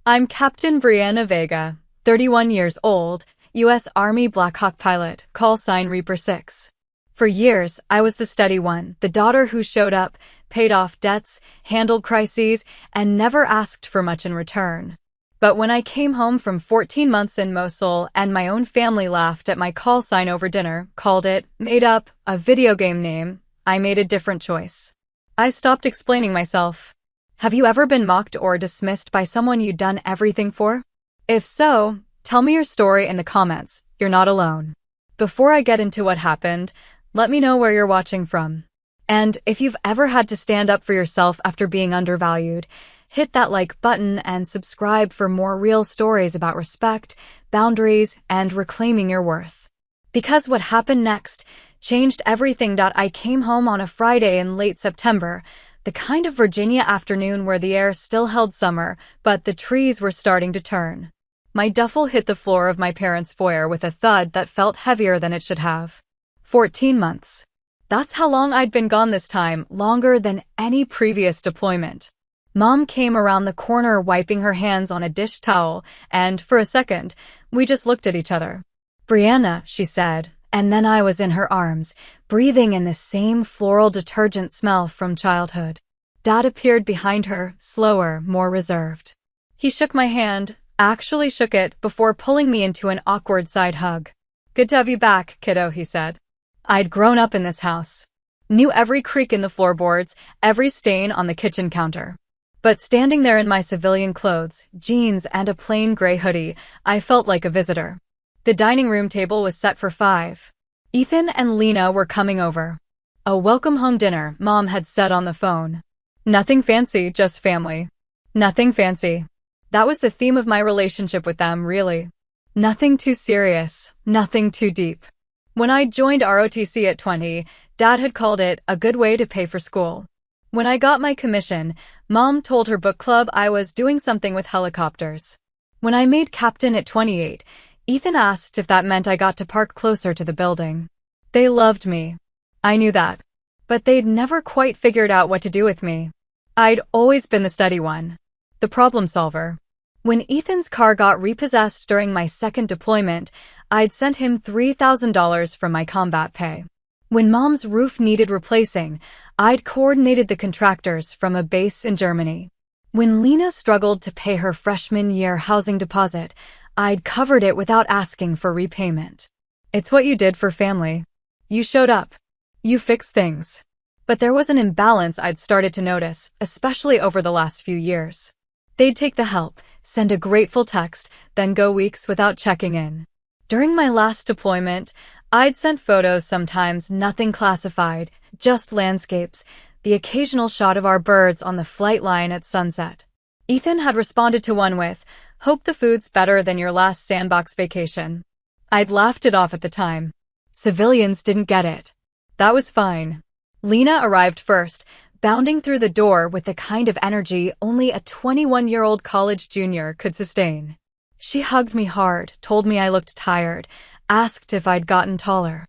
I'm Captain Brianna Vega, 31 years old, U.S. Army Black Hawk pilot, call sign Reaper 6. For years, I was the steady one, the daughter who showed up, paid off debts, handled crises, and never asked for much in return. But when I came home from 14 months in Mosul and my own family laughed at my call sign over dinner, called it, made up, a video game name, I made a different choice. I stopped explaining myself. Have you ever been mocked or dismissed by someone you'd done everything for? If so, tell me your story in the comments. You're not alone. Before I get into what happened, let me know where you're watching from. And if you've ever had to stand up for yourself after being undervalued, hit that like button and subscribe for more real stories about respect, boundaries, and reclaiming your worth. Because what happened next changed everything. I came home on a Friday in late September, the kind of Virginia afternoon where the air still held summer, but the trees were starting to turn. My duffel hit the floor of my parents' foyer with a thud that felt heavier than it should have. 14 months. That's how long I'd been gone this time, longer than any previous deployment. Mom came around the corner wiping her hands on a dish towel, and for a second, we just looked at each other. "Brianna," she said, and then I was in her arms, breathing in the same floral detergent smell from childhood. Dad appeared behind her, slower, more reserved. He shook my hand, actually shook it, before pulling me into an awkward side hug. "Good to have you back, kiddo," he said. I'd grown up in this house. Knew every creak in the floorboards, every stain on the kitchen counter. But standing there in my civilian clothes, jeans and a plain gray hoodie, I felt like a visitor. The dining room table was set for 5. Ethan and Lena were coming over. A welcome home dinner, Mom had said on the phone. Nothing fancy, just family. Nothing fancy. That was the theme of my relationship with them, really. Nothing too serious, nothing too deep. When I joined ROTC at 20, Dad had called it a good way to pay for school. When I got my commission, Mom told her book club I was doing something with helicopters. When I made captain at 28, Ethan asked if that meant I got to park closer to the building. They loved me. I knew that. But they'd never quite figured out what to do with me. I'd always been the steady one. The problem solver. When Ethan's car got repossessed during my second deployment, I'd sent him $3,000 from my combat pay. When Mom's roof needed replacing, I'd coordinated the contractors from a base in Germany. When Lena struggled to pay her freshman year housing deposit, I'd covered it without asking for repayment. It's what you did for family. You showed up. You fixed things. But there was an imbalance I'd started to notice, especially over the last few years. They'd take the help, send a grateful text, then go weeks without checking in. During my last deployment, I'd sent photos, sometimes nothing classified, just landscapes, the occasional shot of our birds on the flight line at sunset. Ethan had responded to one with, "Hope the food's better than your last sandbox vacation." I'd laughed it off at the time. Civilians didn't get it. That was fine. Lena arrived first, bounding through the door with the kind of energy only a 21-year-old college junior could sustain. She hugged me hard, told me I looked tired, asked if I'd gotten taller.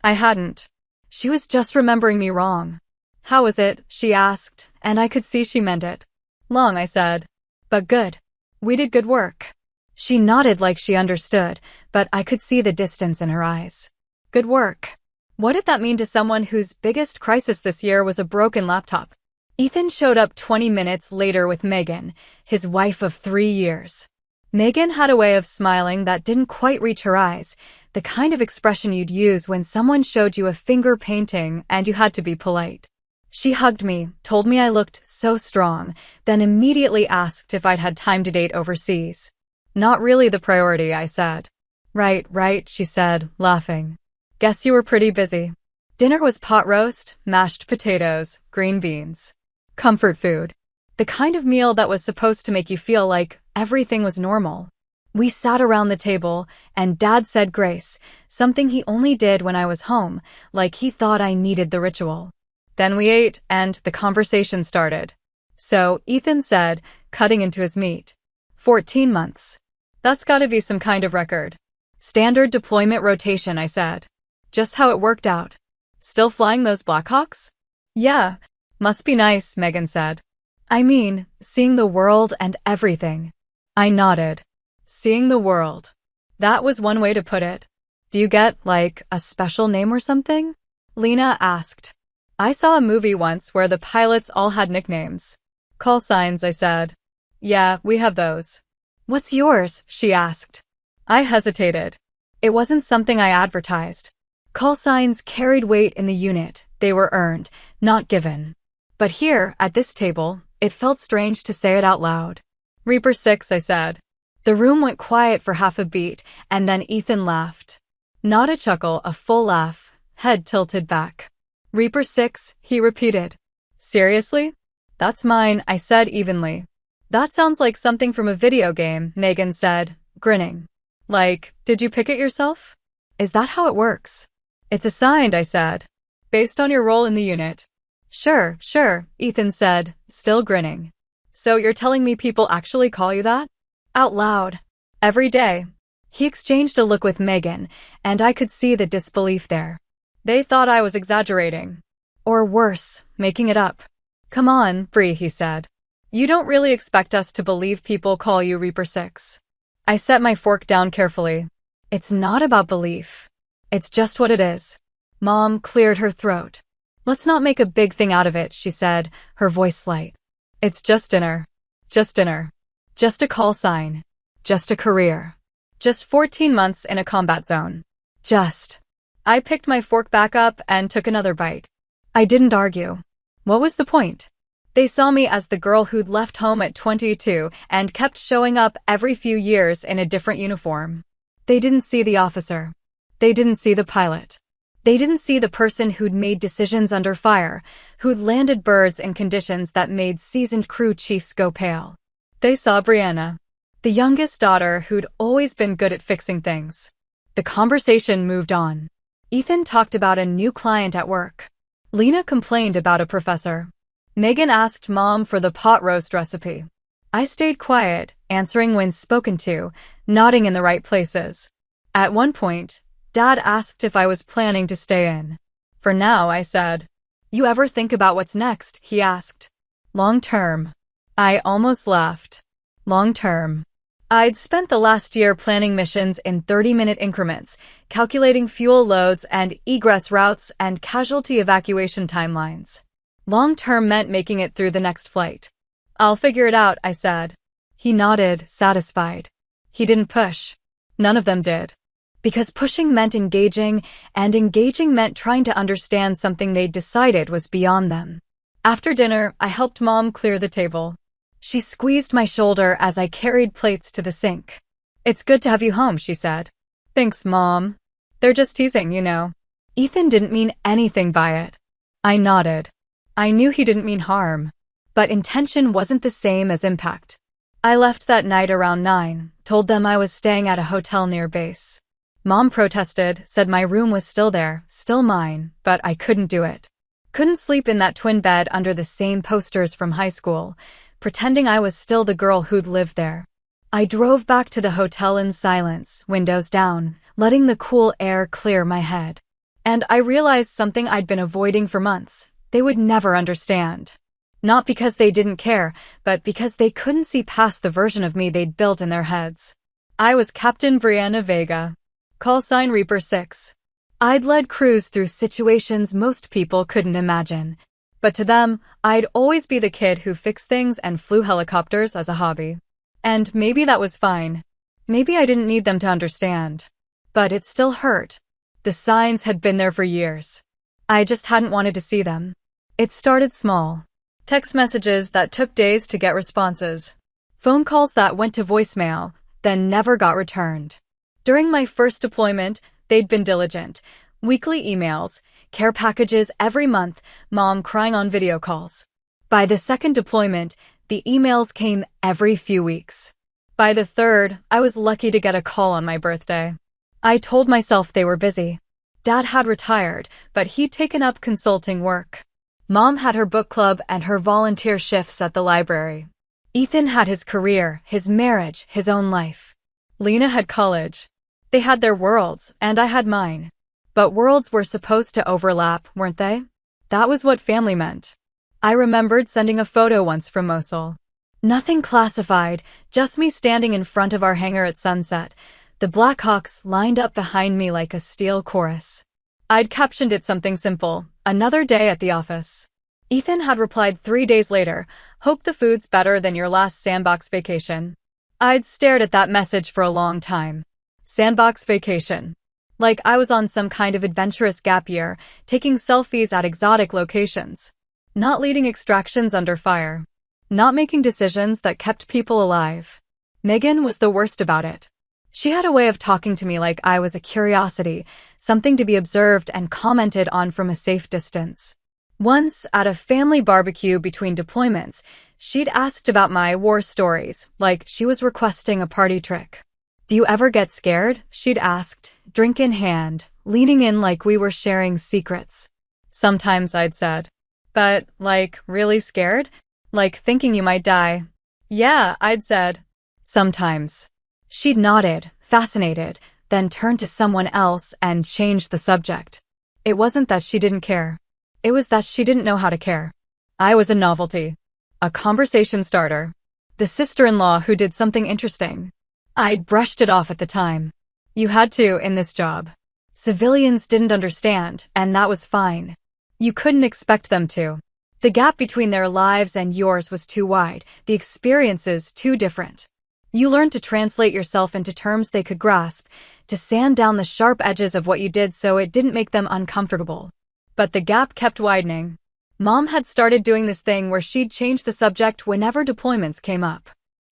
I hadn't. She was just remembering me wrong. "How was it?" she asked, and I could see she meant it. "Long," I said. "But good. We did good work." She nodded like she understood, but I could see the distance in her eyes. Good work. What did that mean to someone whose biggest crisis this year was a broken laptop? Ethan showed up 20 minutes later with Megan, his wife of 3 years. Megan had a way of smiling that didn't quite reach her eyes, the kind of expression you'd use when someone showed you a finger painting and you had to be polite. She hugged me, told me I looked so strong, then immediately asked if I'd had time to date overseas. "Not really the priority," I said. Right, she said, laughing. "Guess you were pretty busy." Dinner was pot roast, mashed potatoes, green beans. Comfort food. The kind of meal that was supposed to make you feel like everything was normal. We sat around the table, and Dad said grace, something he only did when I was home, like he thought I needed the ritual. Then we ate, and the conversation started. "So," Ethan said, cutting into his meat. 14 months. That's gotta be some kind of record. "Standard deployment rotation," I said. "Just how it worked out." "Still flying those Blackhawks?" "Yeah. Must be nice," Megan said. "I mean, seeing the world and everything." I nodded. Seeing the world. That was one way to put it. Do you get, like, a special name or something? Lena asked. I saw a movie once where the pilots all had nicknames. Call signs, I said. Yeah, we have those. What's yours? She asked. I hesitated. It wasn't something I advertised. Call signs carried weight in the unit. They were earned, not given. But here, at this table, it felt strange to say it out loud. Reaper 6, I said. The room went quiet for half a beat, and then Ethan laughed. Not a chuckle, a full laugh, head tilted back. Reaper 6, he repeated. Seriously? That's mine, I said evenly. That sounds like something from a video game, Megan said, grinning. Like, did you pick it yourself? Is that how it works? It's assigned, I said. Based on your role in the unit. Sure, Ethan said, still grinning. So you're telling me people actually call you that? Out loud. Every day. He exchanged a look with Megan, and I could see the disbelief there. They thought I was exaggerating. Or worse, making it up. Come on, Bree, he said. You don't really expect us to believe people call you Reaper 6. I set my fork down carefully. It's not about belief. It's just what it is. Mom cleared her throat. Let's not make a big thing out of it, she said, her voice light. It's just dinner. Just dinner. Just a call sign. Just a career. Just 14 months in a combat zone. Just. I picked my fork back up and took another bite. I didn't argue. What was the point? They saw me as the girl who'd left home at 22 and kept showing up every few years in a different uniform. They didn't see the officer. They didn't see the pilot. They didn't see the person who'd made decisions under fire, who'd landed birds in conditions that made seasoned crew chiefs go pale. They saw Brianna, the youngest daughter who'd always been good at fixing things. The conversation moved on. Ethan talked about a new client at work. Lena complained about a professor. Megan asked Mom for the pot roast recipe. I stayed quiet, answering when spoken to, nodding in the right places. At one point, Dad asked if I was planning to stay in. For now, I said. You ever think about what's next? He asked. Long term. I almost laughed. Long term. I'd spent the last year planning missions in 30-minute increments, calculating fuel loads and egress routes and casualty evacuation timelines. Long term meant making it through the next flight. I'll figure it out, I said. He nodded, satisfied. He didn't push. None of them did. Because pushing meant engaging, and engaging meant trying to understand something they'd decided was beyond them. After dinner, I helped Mom clear the table. She squeezed my shoulder as I carried plates to the sink. It's good to have you home, she said. Thanks, Mom. They're just teasing, you know. Ethan didn't mean anything by it. I nodded. I knew he didn't mean harm. But intention wasn't the same as impact. I left that night around 9, told them I was staying at a hotel near base. Mom protested, said my room was still there, still mine, but I couldn't do it. Couldn't sleep in that twin bed under the same posters from high school, pretending I was still the girl who'd lived there. I drove back to the hotel in silence, windows down, letting the cool air clear my head. And I realized something I'd been avoiding for months. They would never understand. Not because they didn't care, but because they couldn't see past the version of me they'd built in their heads. I was Captain Brianna Vega. Call sign Reaper 6. I'd led crews through situations most people couldn't imagine. But to them, I'd always be the kid who fixed things and flew helicopters as a hobby. And maybe that was fine. Maybe I didn't need them to understand. But it still hurt. The signs had been there for years. I just hadn't wanted to see them. It started small. Text messages that took days to get responses. Phone calls that went to voicemail, then never got returned. During my first deployment, they'd been diligent. Weekly emails, care packages every month, Mom crying on video calls. By the second deployment, the emails came every few weeks. By the third, I was lucky to get a call on my birthday. I told myself they were busy. Dad had retired, but he'd taken up consulting work. Mom had her book club and her volunteer shifts at the library. Ethan had his career, his marriage, his own life. Lena had college. They had their worlds, and I had mine. But worlds were supposed to overlap, weren't they? That was what family meant. I remembered sending a photo once from Mosul. Nothing classified, just me standing in front of our hangar at sunset. The Blackhawks lined up behind me like a steel chorus. I'd captioned it something simple, "Another day at the office." Ethan had replied 3 days later, "Hope the food's better than your last sandbox vacation." I'd stared at that message for a long time. Sandbox vacation. Like I was on some kind of adventurous gap year, taking selfies at exotic locations. Not leading extractions under fire. Not making decisions that kept people alive. Megan was the worst about it. She had a way of talking to me like I was a curiosity, something to be observed and commented on from a safe distance. Once, at a family barbecue between deployments, she'd asked about my war stories, like she was requesting a party trick. "Do you ever get scared?" she'd asked, drink in hand, leaning in like we were sharing secrets. "Sometimes," I'd said. "But, like, really scared? Like thinking you might die?" "Yeah," I'd said. "Sometimes." She'd nodded, fascinated, then turned to someone else and changed the subject. It wasn't that she didn't care. It was that she didn't know how to care. I was a novelty. A conversation starter. The sister-in-law who did something interesting. I'd brushed it off at the time. You had to in this job. Civilians didn't understand, and that was fine. You couldn't expect them to. The gap between their lives and yours was too wide, the experiences too different. You learned to translate yourself into terms they could grasp, to sand down the sharp edges of what you did so it didn't make them uncomfortable. But the gap kept widening. Mom had started doing this thing where she'd change the subject whenever deployments came up.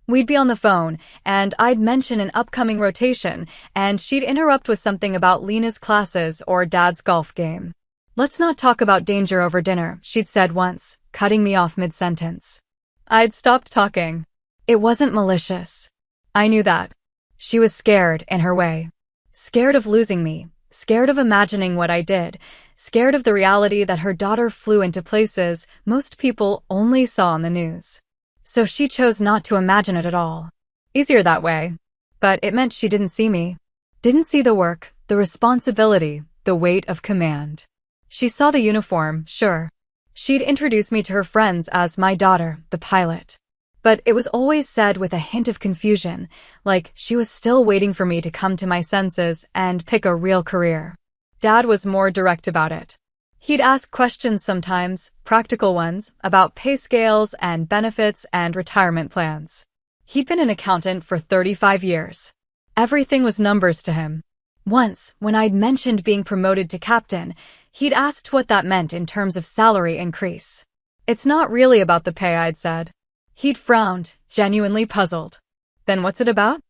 We'd be on the phone, and I'd mention an upcoming rotation, and she'd interrupt with something about Lena's classes or Dad's golf game. "Let's not talk about danger over dinner," she'd said once, cutting me off mid-sentence. I'd stopped talking. It wasn't malicious. I knew that. She was scared in her way. Scared of losing me, scared of imagining what I did, scared of the reality that her daughter flew into places most people only saw on the news. So she chose not to imagine it at all. Easier that way. But it meant she didn't see me. Didn't see the work, the responsibility, the weight of command. She saw the uniform, sure. She'd introduce me to her friends as my daughter, the pilot. But it was always said with a hint of confusion, like she was still waiting for me to come to my senses and pick a real career. Dad was more direct about it. He'd ask questions sometimes, practical ones, about pay scales and benefits and retirement plans. He'd been an accountant for 35 years. Everything was numbers to him. Once, when I'd mentioned being promoted to captain, he'd asked what that meant in terms of salary increase. "It's not really about the pay," I'd said. He'd frowned, genuinely puzzled. "Then what's it about?"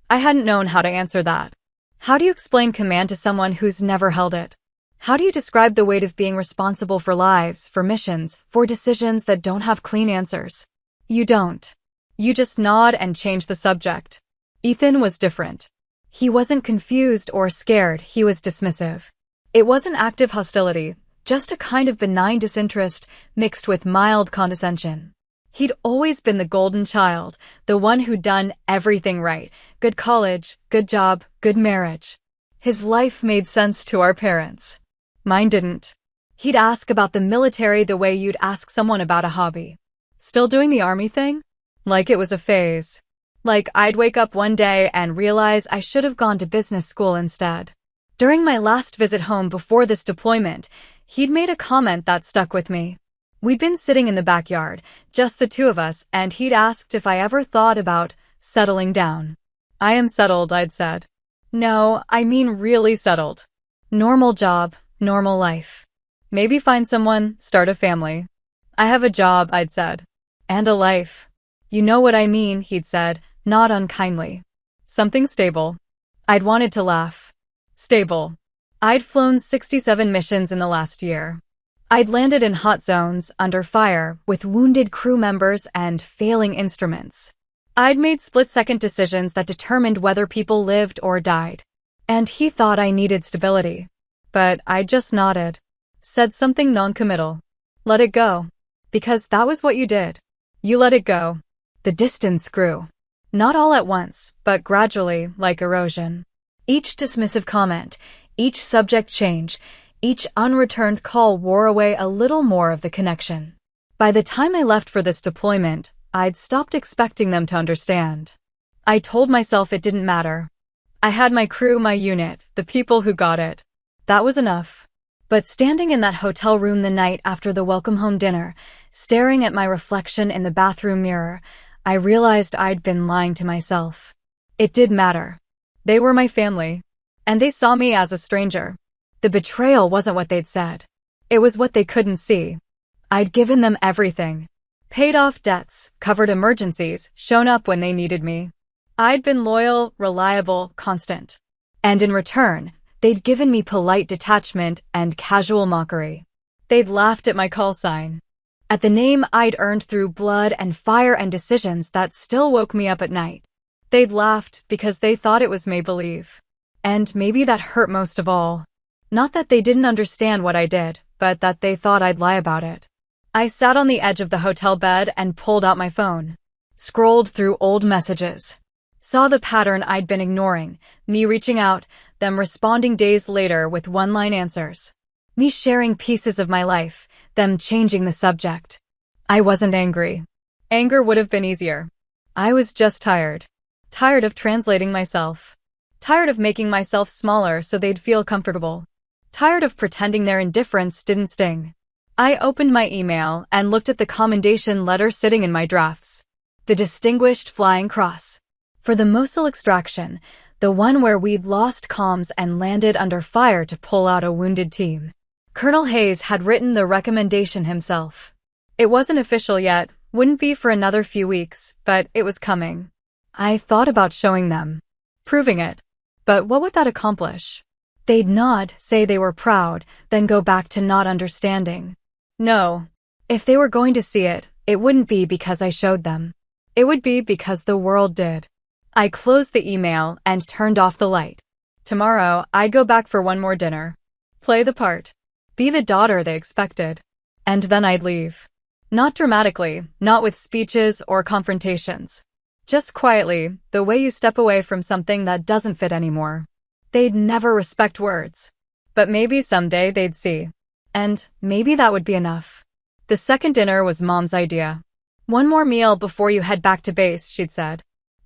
I hadn't known how to answer that. How do you explain command to someone who's never held it? How do you describe the weight of being responsible for lives, for missions, for decisions that don't have clean answers? You don't. You just nod and change the subject. Ethan was different. He wasn't confused or scared, he was dismissive. It wasn't active hostility, just a kind of benign disinterest mixed with mild condescension. He'd always been the golden child, the one who'd done everything right. Good college, good job, good marriage. His life made sense to our parents. Mine didn't. He'd ask about the military the way you'd ask someone about a hobby. Still doing the army thing? Like it was a phase. Like I'd wake up one day and realize I should have gone to business school instead. During my last visit home before this deployment, he'd made a comment that stuck with me. We'd been sitting in the backyard, just the two of us, and he'd asked if I ever thought about settling down. "I am settled," I'd said. "No, I mean really settled. Normal job, normal life. Maybe find someone, start a family." "I have a job," I'd said. "And a life." "You know what I mean," he'd said, not unkindly. "Something stable." I'd wanted to laugh. Stable. I'd flown 67 missions in the last year. I'd landed in hot zones, under fire, with wounded crew members and failing instruments. I'd made split-second decisions that determined whether people lived or died. And he thought I needed stability. But I just nodded. Said something non-committal. Let it go. Because that was what you did. You let it go. The distance grew. Not all at once, but gradually, like erosion. Each dismissive comment, each subject change, each unreturned call wore away a little more of the connection. By the time I left for this deployment, I'd stopped expecting them to understand. I told myself it didn't matter. I had my crew, my unit, the people who got it. That was enough. But standing in that hotel room the night after the welcome home dinner, staring at my reflection in the bathroom mirror, I realized I'd been lying to myself. It did matter. They were my family. And they saw me as a stranger. The betrayal wasn't what they'd said. It was what they couldn't see. I'd given them everything. Paid off debts, covered emergencies, shown up when they needed me. I'd been loyal, reliable, constant. And in return, they'd given me polite detachment and casual mockery. They'd laughed at my call sign. At the name I'd earned through blood and fire and decisions that still woke me up at night. They'd laughed because they thought it was make-believe. And maybe that hurt most of all. Not that they didn't understand what I did, but that they thought I'd lie about it. I sat on the edge of the hotel bed and pulled out my phone. Scrolled through old messages. Saw the pattern I'd been ignoring, me reaching out, them responding days later with one-line answers. Me sharing pieces of my life, them changing the subject. I wasn't angry. Anger would have been easier. I was just tired. Tired of translating myself. Tired of making myself smaller so they'd feel comfortable. Tired of pretending their indifference didn't sting. I opened my email and looked at the commendation letter sitting in my drafts. The distinguished flying cross. For the Mosul extraction, the one where we'd lost comms and landed under fire to pull out a wounded team. Colonel Hayes had written the recommendation himself. It wasn't official yet, wouldn't be for another few weeks, but it was coming. I thought about showing them. Proving it. But what would that accomplish? They'd nod, say they were proud, then go back to not understanding. No. If they were going to see it, it wouldn't be because I showed them. It would be because the world did. I closed the email and turned off the light. Tomorrow, I'd go back for one more dinner. Play the part. Be the daughter they expected. And then I'd leave. Not dramatically, not with speeches or confrontations. Just quietly, the way you step away from something that doesn't fit anymore. They'd never respect words. But maybe someday they'd see. And maybe that would be enough. The second dinner was Mom's idea. One more meal before you head back to base, she'd said.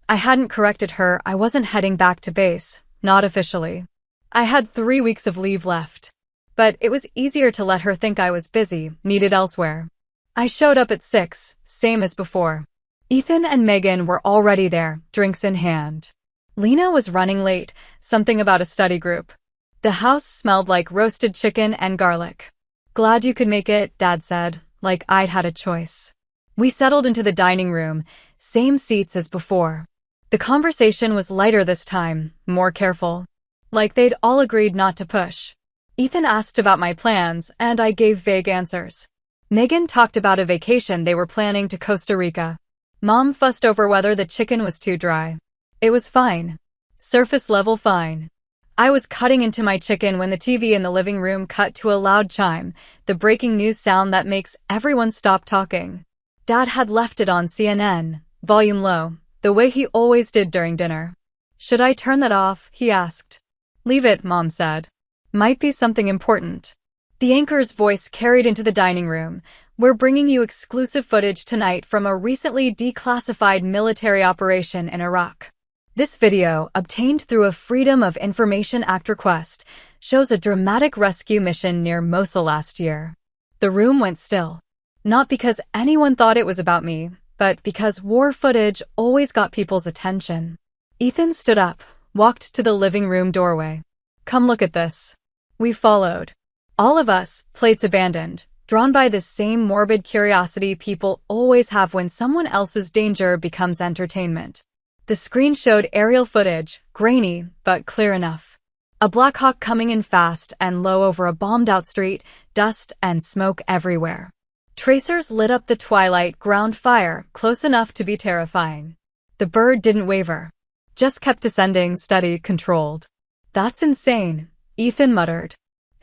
I hadn't corrected her. I wasn't heading back to base, not officially. I had 3 weeks of leave left. But it was easier to let her think I was busy, needed elsewhere. I showed up at 6, same as before. Ethan and Megan were already there, drinks in hand. Lena was running late, something about a study group. The house smelled like roasted chicken and garlic. Glad you could make it, Dad said, like I'd had a choice. We settled into the dining room, same seats as before. The conversation was lighter this time, more careful. Like they'd all agreed not to push. Ethan asked about my plans, and I gave vague answers. Megan talked about a vacation they were planning to Costa Rica. Mom fussed over whether the chicken was too dry. It was fine. Surface level fine. I was cutting into my chicken when the TV in the living room cut to a loud chime, the breaking news sound that makes everyone stop talking. Dad had left it on CNN, volume low, the way he always did during dinner. Should I turn that off? He asked. Leave it, Mom said. Might be something important. The anchor's voice carried into the dining room. We're bringing you exclusive footage tonight from a recently declassified military operation in Iraq. This video, obtained through a Freedom of Information Act request, shows a dramatic rescue mission near Mosul last year. The room went still. Not because anyone thought it was about me, but because war footage always got people's attention. Ethan stood up, walked to the living room doorway. Come look at this. We followed. All of us, plates abandoned, drawn by the same morbid curiosity people always have when someone else's danger becomes entertainment. The screen showed aerial footage, grainy, but clear enough. A Black Hawk coming in fast and low over a bombed-out street, dust and smoke everywhere. Tracers lit up the twilight ground fire, close enough to be terrifying. The bird didn't waver. Just kept descending, steady, controlled. That's insane, Ethan muttered.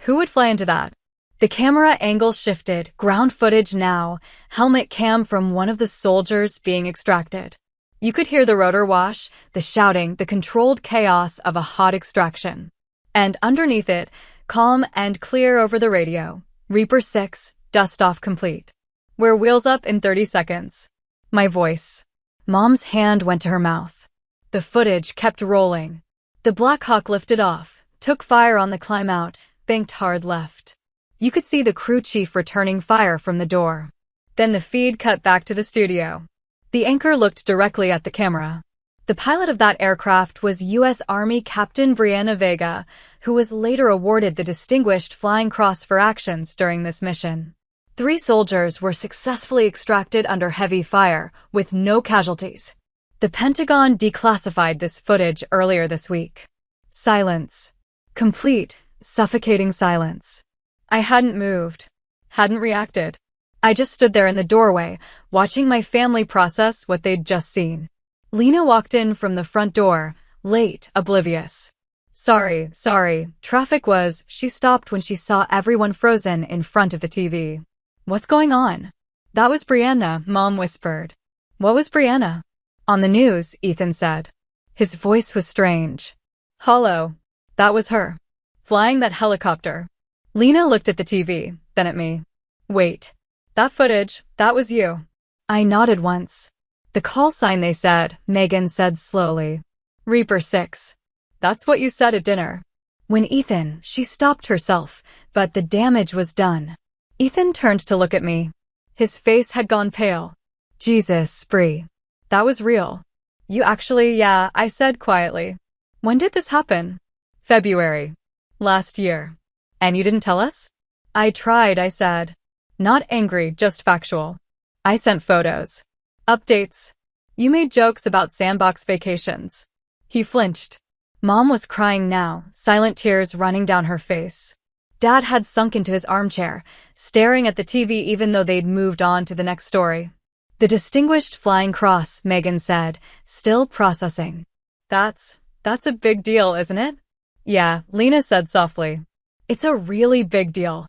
Who would fly into that? The camera angle shifted, ground footage now, helmet cam from one of the soldiers being extracted. You could hear the rotor wash, the shouting, the controlled chaos of a hot extraction. And underneath it, calm and clear over the radio, Reaper 6, dust off complete. We're wheels up in 30 seconds. My voice. Mom's hand went to her mouth. The footage kept rolling. The Black Hawk lifted off, took fire on the climb out, banked hard left. You could see the crew chief returning fire from the door. Then the feed cut back to the studio. The anchor looked directly at the camera. The pilot of that aircraft was U.S. Army Captain Brianna Vega, who was later awarded the Distinguished Flying Cross for actions during this mission. 3 soldiers were successfully extracted under heavy fire, with no casualties. The Pentagon declassified this footage earlier this week. Silence. Complete, suffocating silence. I hadn't moved. Hadn't reacted. I just stood there in the doorway, watching my family process what they'd just seen. Lena walked in from the front door, late, oblivious. Sorry, traffic was. She stopped when she saw everyone frozen in front of the TV. What's going on? That was Brianna, Mom whispered. What was Brianna? On the news, Ethan said. His voice was strange. Hollow. That was her. Flying that helicopter. Lena looked at the TV, then at me. Wait. That footage, that was you. I nodded once. The call sign they said, Megan said slowly. Reaper 6. That's what you said at dinner. She stopped herself, but the damage was done. Ethan turned to look at me. His face had gone pale. Jesus, Bri. That was real. You actually, yeah, I said quietly. When did this happen? February. Last year. And you didn't tell us? I tried, I said. Not angry, just factual. I sent photos. Updates. You made jokes about sandbox vacations. He flinched. Mom was crying now, silent tears running down her face. Dad had sunk into his armchair, staring at the TV even though they'd moved on to the next story. The Distinguished Flying Cross, Megan said, still processing. That's a big deal, isn't it? Yeah, Lena said softly. It's a really big deal.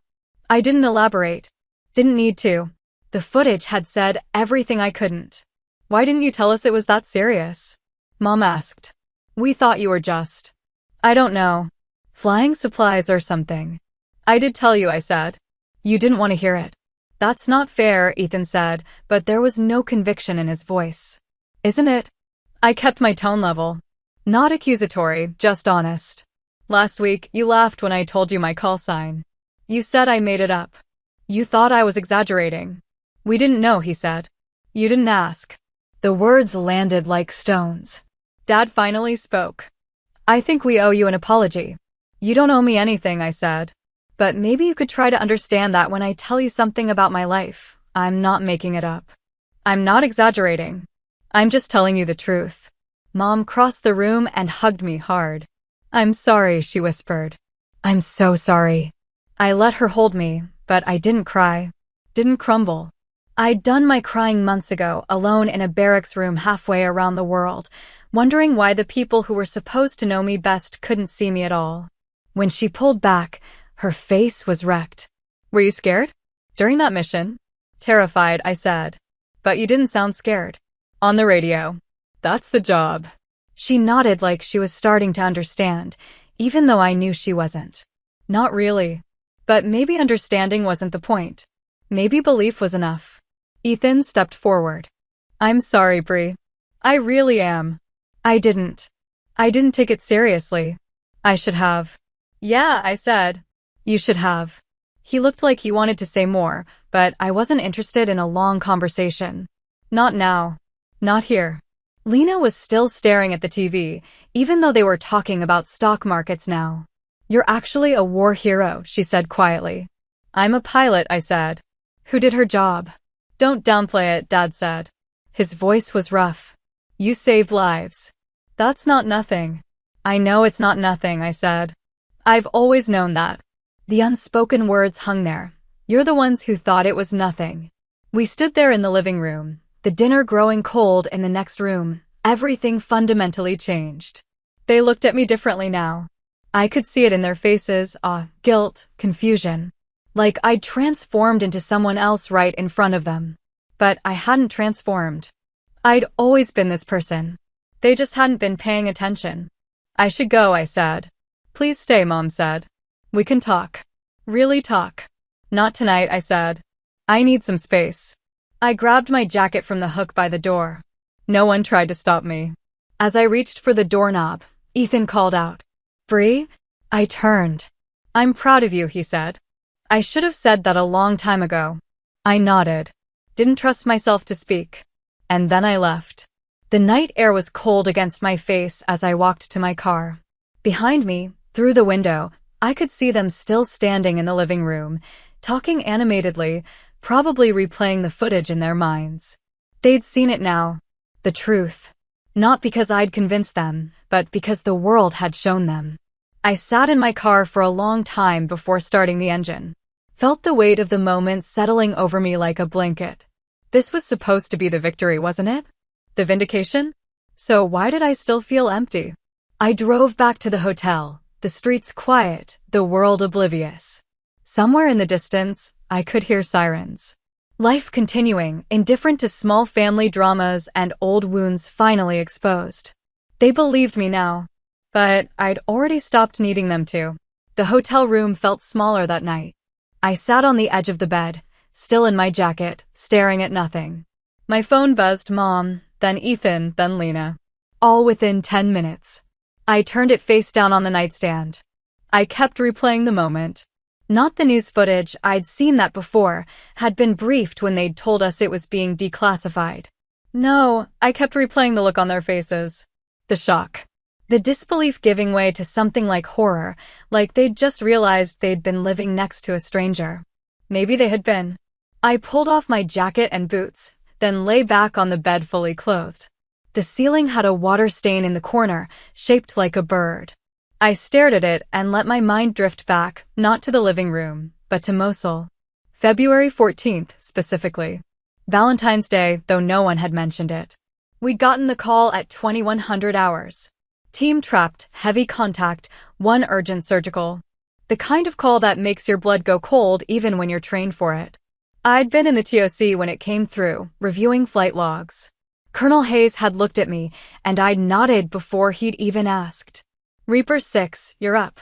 I didn't elaborate. Didn't need to. The footage had said everything I couldn't. Why didn't you tell us it was that serious? Mom asked. We thought you were just, I don't know, flying supplies or something. I did tell you, I said. You didn't want to hear it. That's not fair, Ethan said, but there was no conviction in his voice. Isn't it? I kept my tone level. Not accusatory, just honest. Last week, you laughed when I told you my call sign. You said I made it up. You thought I was exaggerating. We didn't know, he said. You didn't ask. The words landed like stones. Dad finally spoke. I think we owe you an apology. You don't owe me anything, I said. But maybe you could try to understand that when I tell you something about my life, I'm not making it up. I'm not exaggerating. I'm just telling you the truth. Mom crossed the room and hugged me hard. I'm sorry, she whispered. I'm so sorry. I let her hold me, but I didn't cry. Didn't crumble. I'd done my crying months ago, alone in a barracks room halfway around the world, wondering why the people who were supposed to know me best couldn't see me at all. When she pulled back, her face was wrecked. Were you scared? During that mission? Terrified, I said. But you didn't sound scared. On the radio. That's the job. She nodded like she was starting to understand, even though I knew she wasn't. Not really. But maybe understanding wasn't the point. Maybe belief was enough. Ethan stepped forward. I'm sorry, Bri. I really am. I didn't take it seriously. I should have. Yeah, I said. You should have. He looked like he wanted to say more, but I wasn't interested in a long conversation. Not now. Not here. Lena was still staring at the TV, even though they were talking about stock markets now. You're actually a war hero, she said quietly. I'm a pilot, I said. Who did her job? Don't downplay it, Dad said. His voice was rough. You saved lives. That's not nothing. I know it's not nothing, I said. I've always known that. The unspoken words hung there. You're the ones who thought it was nothing. We stood there in the living room, the dinner growing cold in the next room. Everything fundamentally changed. They looked at me differently now. I could see it in their faces, guilt, confusion. Like I'd transformed into someone else right in front of them. But I hadn't transformed. I'd always been this person. They just hadn't been paying attention. I should go, I said. Please stay, Mom said. We can talk. Really talk. Not tonight, I said. I need some space. I grabbed my jacket from the hook by the door. No one tried to stop me. As I reached for the doorknob, Ethan called out, "Bree?" I turned. "I'm proud of you," he said. I should have said that a long time ago. I nodded. Didn't trust myself to speak. And then I left. The night air was cold against my face as I walked to my car. Behind me, through the window, I could see them still standing in the living room, talking animatedly, probably replaying the footage in their minds. They'd seen it now. The truth. Not because I'd convinced them, but because the world had shown them. I sat in my car for a long time before starting the engine. Felt the weight of the moment settling over me like a blanket. This was supposed to be the victory, wasn't it? The vindication? So why did I still feel empty? I drove back to the hotel, the streets quiet, the world oblivious. Somewhere in the distance, I could hear sirens. Life continuing, indifferent to small family dramas and old wounds finally exposed. They believed me now, but I'd already stopped needing them to. The hotel room felt smaller that night. I sat on the edge of the bed, still in my jacket, staring at nothing. My phone buzzed, Mom, then Ethan, then Lena. All within 10 minutes. I turned it face down on the nightstand. I kept replaying the moment. Not the news footage, I'd seen that before, had been briefed when they'd told us it was being declassified. No, I kept replaying the look on their faces. The shock. The disbelief giving way to something like horror, like they'd just realized they'd been living next to a stranger. Maybe they had been. I pulled off my jacket and boots, then lay back on the bed fully clothed. The ceiling had a water stain in the corner, shaped like a bird. I stared at it and let my mind drift back, not to the living room, but to Mosul. February 14th, specifically. Valentine's Day, though no one had mentioned it. We'd gotten the call at 2100 hours. Team trapped, heavy contact, one urgent surgical. The kind of call that makes your blood go cold even when you're trained for it. I'd been in the TOC when it came through, reviewing flight logs. Colonel Hayes had looked at me, and I'd nodded before he'd even asked. Reaper 6, you're up.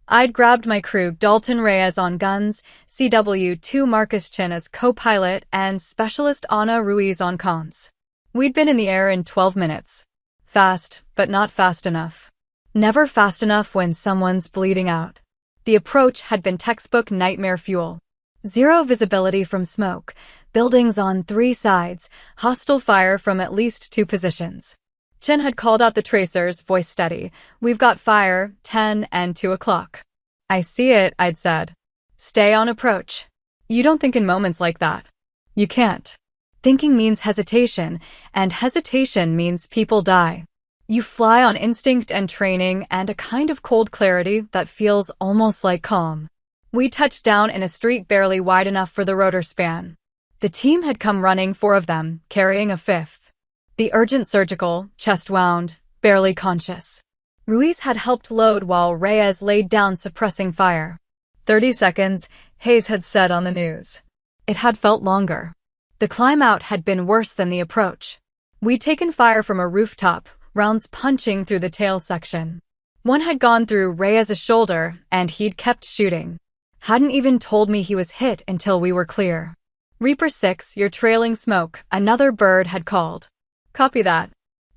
I'd grabbed my crew, Dalton Reyes on guns, CW2 Marcus Chin as co-pilot, and Specialist Ana Ruiz on comms. We'd been in the air in 12 minutes. Fast, but not fast enough. Never fast enough when someone's bleeding out. The approach had been textbook nightmare fuel. Zero visibility from smoke, buildings on 3 sides, hostile fire from at least 2 positions. Chin had called out the tracers, voice steady. We've got fire, 10 and 2 o'clock. I see it, I'd said. Stay on approach. You don't think in moments like that. You can't. Thinking means hesitation, and hesitation means people die. You fly on instinct and training and a kind of cold clarity that feels almost like calm. We touched down in a street barely wide enough for the rotor span. The team had come running, 4 of them, carrying a 5th. The urgent surgical, chest wound, barely conscious. Ruiz had helped load while Reyes laid down suppressing fire. 30 seconds, Hayes had said on the news. It had felt longer. The climb out had been worse than the approach. We'd taken fire from a rooftop, rounds punching through the tail section. One had gone through Reyes' shoulder, and he'd kept shooting. Hadn't even told me he was hit until we were clear. Reaper 6, you're trailing smoke, another bird had called. Copy that.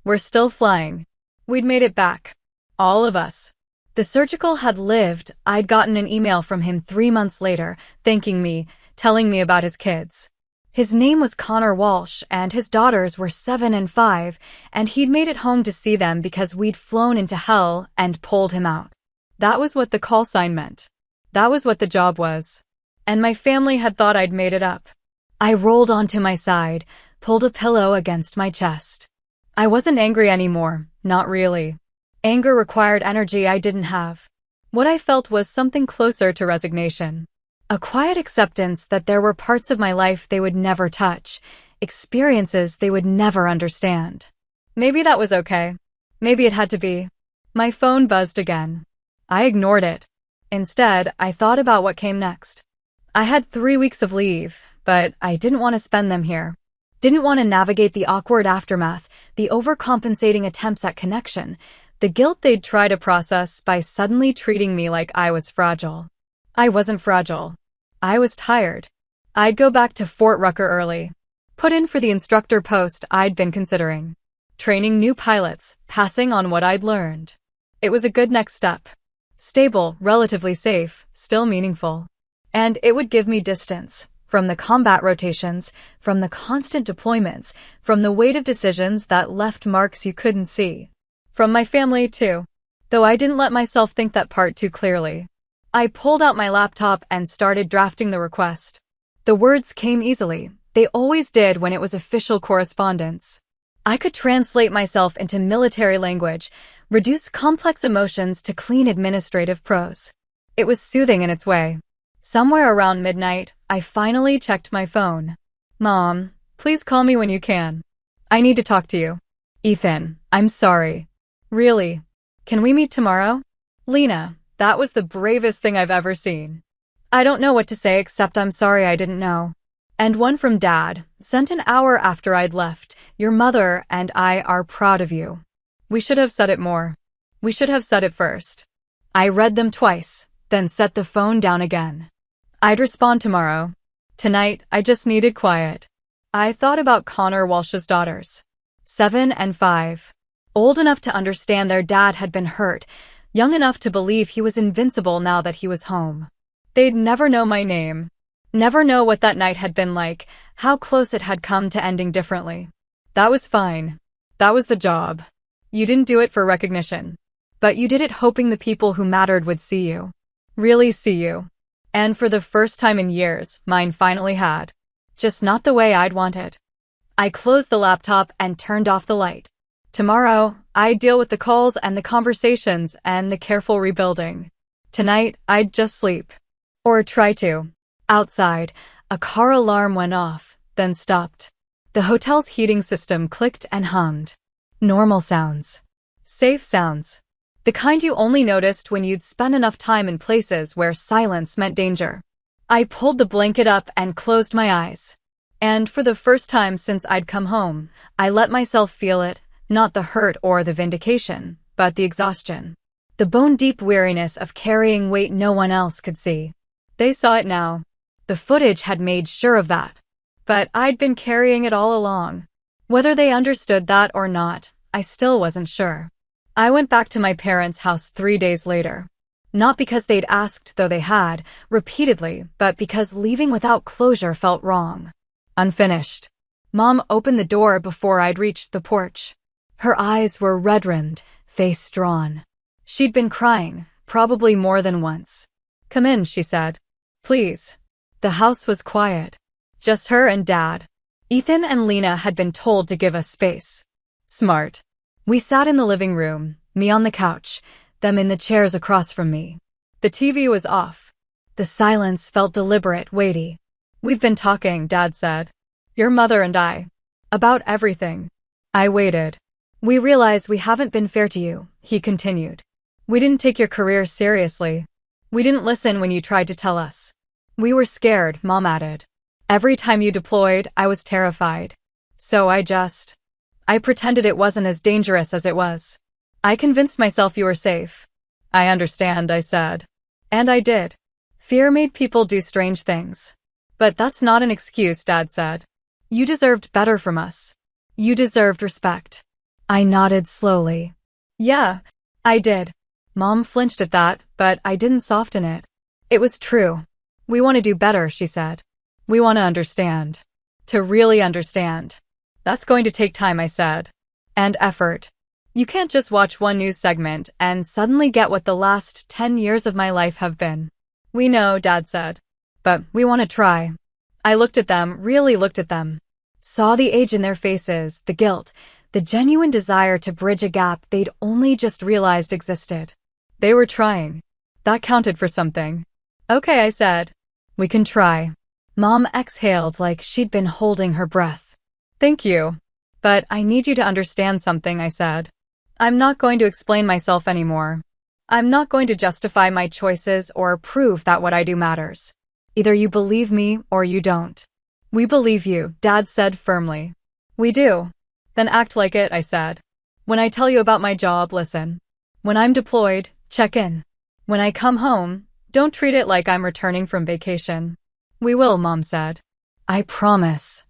We're still flying. We'd made it back. All of us. The surgical had lived. I'd gotten an email from him 3 months later, thanking me, telling me about his kids. His name was Connor Walsh, and his daughters were 7 and 5, and he'd made it home to see them because we'd flown into hell and pulled him out. That was what the call sign meant. That was what the job was. And my family had thought I'd made it up. I rolled onto my side, pulled a pillow against my chest. I wasn't angry anymore, not really. Anger required energy I didn't have. What I felt was something closer to resignation. A quiet acceptance that there were parts of my life they would never touch, experiences they would never understand. Maybe that was okay. Maybe it had to be. My phone buzzed again. I ignored it. Instead, I thought about what came next. I had 3 weeks of leave, but I didn't want to spend them here. Didn't want to navigate the awkward aftermath, the overcompensating attempts at connection, the guilt they'd try to process by suddenly treating me like I was fragile. I wasn't fragile. I was tired. I'd go back to Fort Rucker early. Put in for the instructor post I'd been considering. Training new pilots, passing on what I'd learned. It was a good next step. Stable, relatively safe, still meaningful. And it would give me distance. From the combat rotations, from the constant deployments, from the weight of decisions that left marks you couldn't see. From my family, too. Though I didn't let myself think that part too clearly. I pulled out my laptop and started drafting the request. The words came easily. They always did when it was official correspondence. I could translate myself into military language, reduce complex emotions to clean administrative prose. It was soothing in its way. Somewhere around midnight, I finally checked my phone. Mom, please call me when you can. I need to talk to you. Ethan, I'm sorry. Really? Can we meet tomorrow? Lena, that was the bravest thing I've ever seen. I don't know what to say except I'm sorry I didn't know. And one from Dad, sent an hour after I'd left. Your mother and I are proud of you. We should have said it more. We should have said it first. I read them twice, then set the phone down again. I'd respond tomorrow. Tonight, I just needed quiet. I thought about Connor Walsh's daughters. 7 and 5. Old enough to understand their dad had been hurt, young enough to believe he was invincible now that he was home. They'd never know my name. Never know what that night had been like, how close it had come to ending differently. That was fine. That was the job. You didn't do it for recognition. But you did it hoping the people who mattered would see you. Really see you. And for the first time in years, mine finally had. Just not the way I'd want it. I closed the laptop and turned off the light. Tomorrow, I'd deal with the calls and the conversations and the careful rebuilding. Tonight, I'd just sleep. Or try to. Outside, a car alarm went off, then stopped. The hotel's heating system clicked and hummed. Normal sounds. Safe sounds. The kind you only noticed when you'd spent enough time in places where silence meant danger. I pulled the blanket up and closed my eyes. And for the first time since I'd come home, I let myself feel it, not the hurt or the vindication, but the exhaustion. The bone-deep weariness of carrying weight no one else could see. They saw it now. The footage had made sure of that. But I'd been carrying it all along. Whether they understood that or not, I still wasn't sure. I went back to my parents' house 3 days later. Not because they'd asked, though they had, repeatedly, but because leaving without closure felt wrong. Unfinished. Mom opened the door before I'd reached the porch. Her eyes were red-rimmed, face drawn. She'd been crying, probably more than once. Come in, she said. Please. The house was quiet. Just her and Dad. Ethan and Lena had been told to give us space. Smart. We sat in the living room, me on the couch, them in the chairs across from me. The TV was off. The silence felt deliberate, weighty. We've been talking, Dad said. Your mother and I. About everything. I waited. We realize we haven't been fair to you, he continued. We didn't take your career seriously. We didn't listen when you tried to tell us. We were scared, Mom added. Every time you deployed, I was terrified. So I pretended it wasn't as dangerous as it was. I convinced myself you were safe. I understand, I said. And I did. Fear made people do strange things. But that's not an excuse, Dad said. You deserved better from us. You deserved respect. I nodded slowly. Yeah, I did. Mom flinched at that, but I didn't soften it. It was true. We want to do better, she said. We want to understand. To really understand. That's going to take time, I said. And effort. You can't just watch one news segment and suddenly get what the last 10 years of my life have been. We know, Dad said. But we want to try. I looked at them, really looked at them. Saw the age in their faces, the guilt, the genuine desire to bridge a gap they'd only just realized existed. They were trying. That counted for something. Okay, I said. We can try. Mom exhaled like she'd been holding her breath. Thank you. But I need you to understand something, I said. I'm not going to explain myself anymore. I'm not going to justify my choices or prove that what I do matters. Either you believe me or you don't. We believe you, Dad said firmly. We do. Then act like it, I said. When I tell you about my job, listen. When I'm deployed, check in. When I come home, don't treat it like I'm returning from vacation. We will, Mom said. I promise.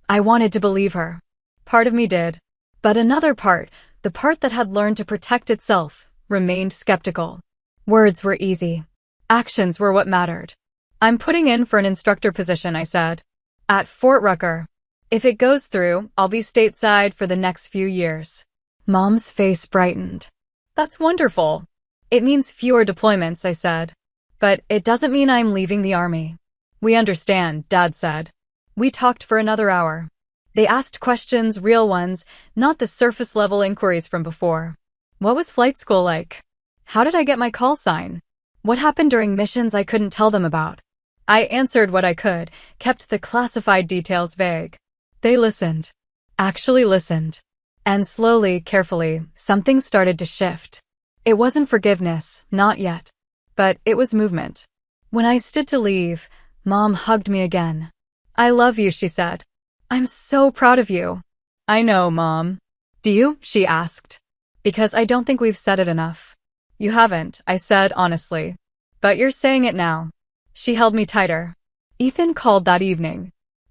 I wanted to believe her. Part of me did. But another part, the part that had learned to protect itself, remained skeptical. Words were easy. Actions were what mattered. I'm putting in for an instructor position, I said. At Fort Rucker. If it goes through, I'll be stateside for the next few years. Mom's face brightened. That's wonderful. It means fewer deployments, I said. But it doesn't mean I'm leaving the army. We understand, Dad said. We talked for another hour. They asked questions, real ones, not the surface-level inquiries from before. What was flight school like? How did I get my call sign? What happened during missions I couldn't tell them about? I answered what I could, kept the classified details vague. They listened. Actually listened. And slowly, carefully, something started to shift. It wasn't forgiveness, not yet. But it was movement. When I stood to leave, Mom hugged me again. I love you, she said. I'm so proud of you. I know, Mom. Do you? She asked. Because I don't think we've said it enough. You haven't, I said honestly. But you're saying it now. She held me tighter. Ethan called that evening.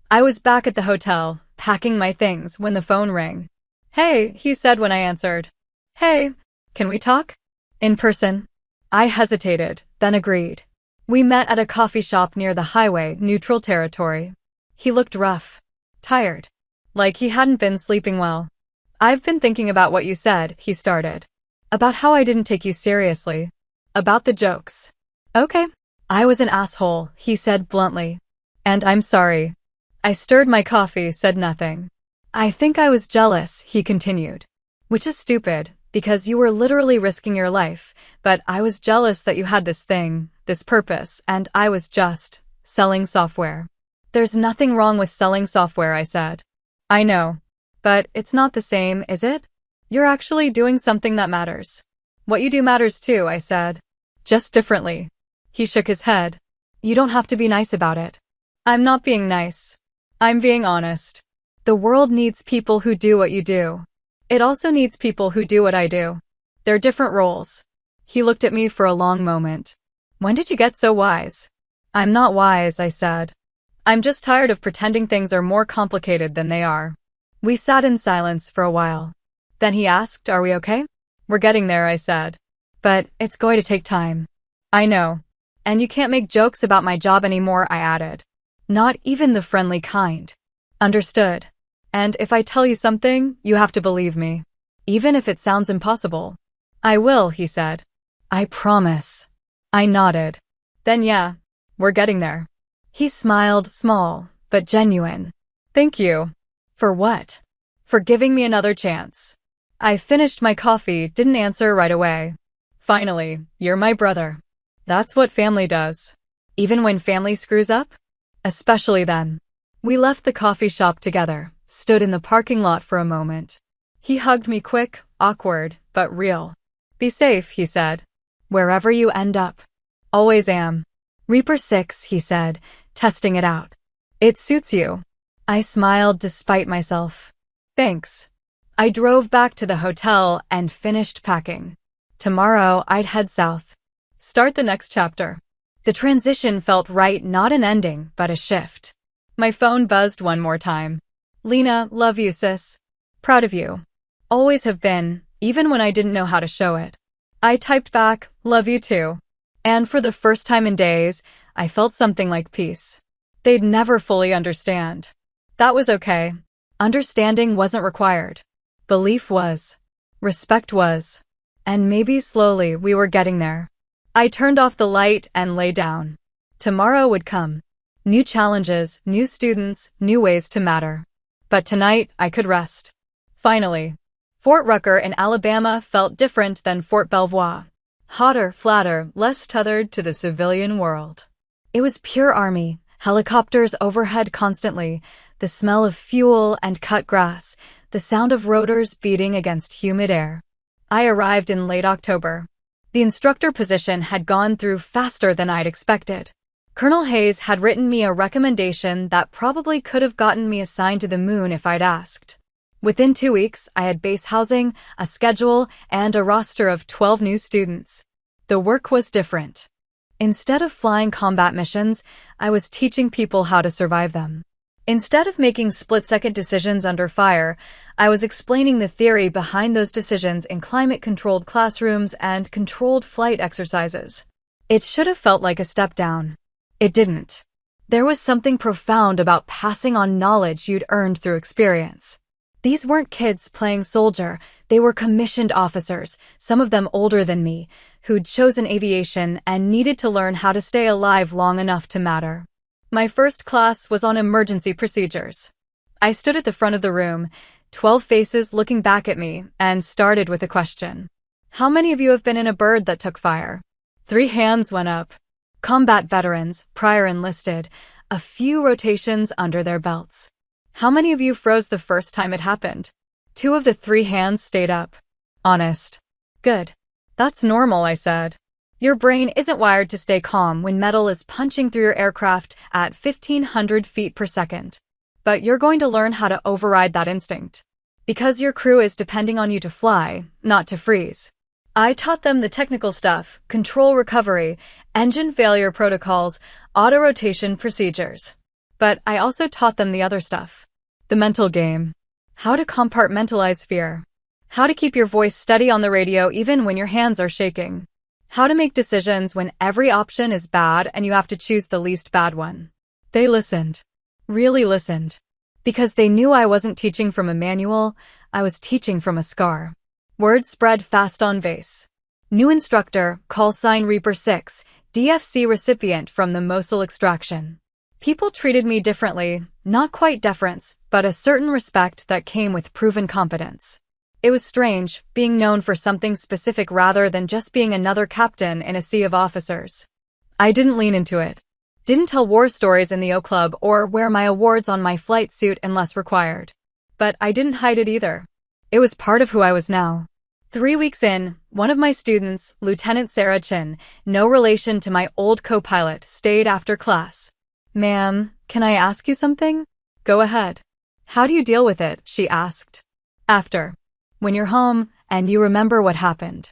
I was back at the hotel, packing my things when the phone rang. Hey, he said when I answered. Hey, can we talk? In person? I hesitated, then agreed. We met at a coffee shop near the highway, neutral territory. He looked rough. Tired. Like he hadn't been sleeping well. I've been thinking about what you said, he started. About how I didn't take you seriously. About the jokes. Okay. I was an asshole, he said bluntly. And I'm sorry. I stirred my coffee, said nothing. I think I was jealous, he continued. Which is stupid, because you were literally risking your life, but I was jealous that you had this thing, this purpose, and I was just selling software. There's nothing wrong with selling software, I said. I know. But it's not the same, is it? You're actually doing something that matters. What you do matters too, I said. Just differently. He shook his head. You don't have to be nice about it. I'm not being nice. I'm being honest. The world needs people who do what you do. It also needs people who do what I do. They're different roles. He looked at me for a long moment. When did you get so wise? I'm not wise, I said. I'm just tired of pretending things are more complicated than they are. We sat in silence for a while. Then he asked, are we okay? We're getting there, I said. But it's going to take time. I know. And you can't make jokes about my job anymore, I added. Not even the friendly kind. Understood. And if I tell you something, you have to believe me. Even if it sounds impossible. I will, he said. I promise. I nodded. Then yeah, we're getting there. He smiled, small, but genuine. Thank you. For what? For giving me another chance. I finished my coffee, didn't answer right away. Finally, you're my brother. That's what family does. Even when family screws up? Especially then. We left the coffee shop together, stood in the parking lot for a moment. He hugged me quick, awkward, but real. Be safe, he said. Wherever you end up. Always am. Reaper 6, he said, testing it out. It suits you. I smiled despite myself. Thanks. I drove back to the hotel and finished packing. Tomorrow, I'd head south. Start the next chapter. The transition felt right, not an ending, but a shift. My phone buzzed one more time. Lena, love you, sis. Proud of you. Always have been, even when I didn't know how to show it. I typed back, love you too. And for the first time in days, I felt something like peace. They'd never fully understand. That was okay. Understanding wasn't required. Belief was. Respect was. And maybe slowly we were getting there. I turned off the light and lay down. Tomorrow would come. New challenges, new students, new ways to matter. But tonight, I could rest. Finally. Fort Rucker in Alabama felt different than Fort Belvoir. Hotter, flatter, less tethered to the civilian world. It was pure army, helicopters overhead constantly, the smell of fuel and cut grass, the sound of rotors beating against humid air. I arrived in late October. The instructor position had gone through faster than I'd expected. Colonel Hayes had written me a recommendation that probably could have gotten me assigned to the moon if I'd asked. Within 2 weeks, I had base housing, a schedule, and a roster of 12 new students. The work was different. Instead of flying combat missions, I was teaching people how to survive them. Instead of making split-second decisions under fire, I was explaining the theory behind those decisions in climate-controlled classrooms and controlled flight exercises. It should have felt like a step down. It didn't. There was something profound about passing on knowledge you'd earned through experience. These weren't kids playing soldier, they were commissioned officers, some of them older than me, who'd chosen aviation and needed to learn how to stay alive long enough to matter. My first class was on emergency procedures. I stood at the front of the room, 12 faces looking back at me, and started with a question. How many of you have been in a bird that took fire? 3 hands went up. Combat veterans, prior enlisted, a few rotations under their belts. How many of you froze the first time it happened? 2 of the 3 hands stayed up. Honest. Good. That's normal, I said. Your brain isn't wired to stay calm when metal is punching through your aircraft at 1,500 feet per second. But you're going to learn how to override that instinct. Because your crew is depending on you to fly, not to freeze. I taught them the technical stuff, control recovery, engine failure protocols, auto-rotation procedures. But I also taught them the other stuff. The mental game. How to compartmentalize fear. How to keep your voice steady on the radio even when your hands are shaking. How to make decisions when every option is bad and you have to choose the least bad one. They listened. Really listened. Because they knew I wasn't teaching from a manual, I was teaching from a scar. Word spread fast on base. New instructor, call sign Reaper 6, DFC recipient from the Mosul extraction. People treated me differently, not quite deference, but a certain respect that came with proven competence. It was strange, being known for something specific rather than just being another captain in a sea of officers. I didn't lean into it. Didn't tell war stories in the O Club or wear my awards on my flight suit unless required. But I didn't hide it either. It was part of who I was now. 3 weeks in, one of my students, Lieutenant Sarah Chin, no relation to my old co-pilot, stayed after class. Ma'am, can I ask you something? Go ahead. How do you deal with it? She asked. After. When you're home, and you remember what happened.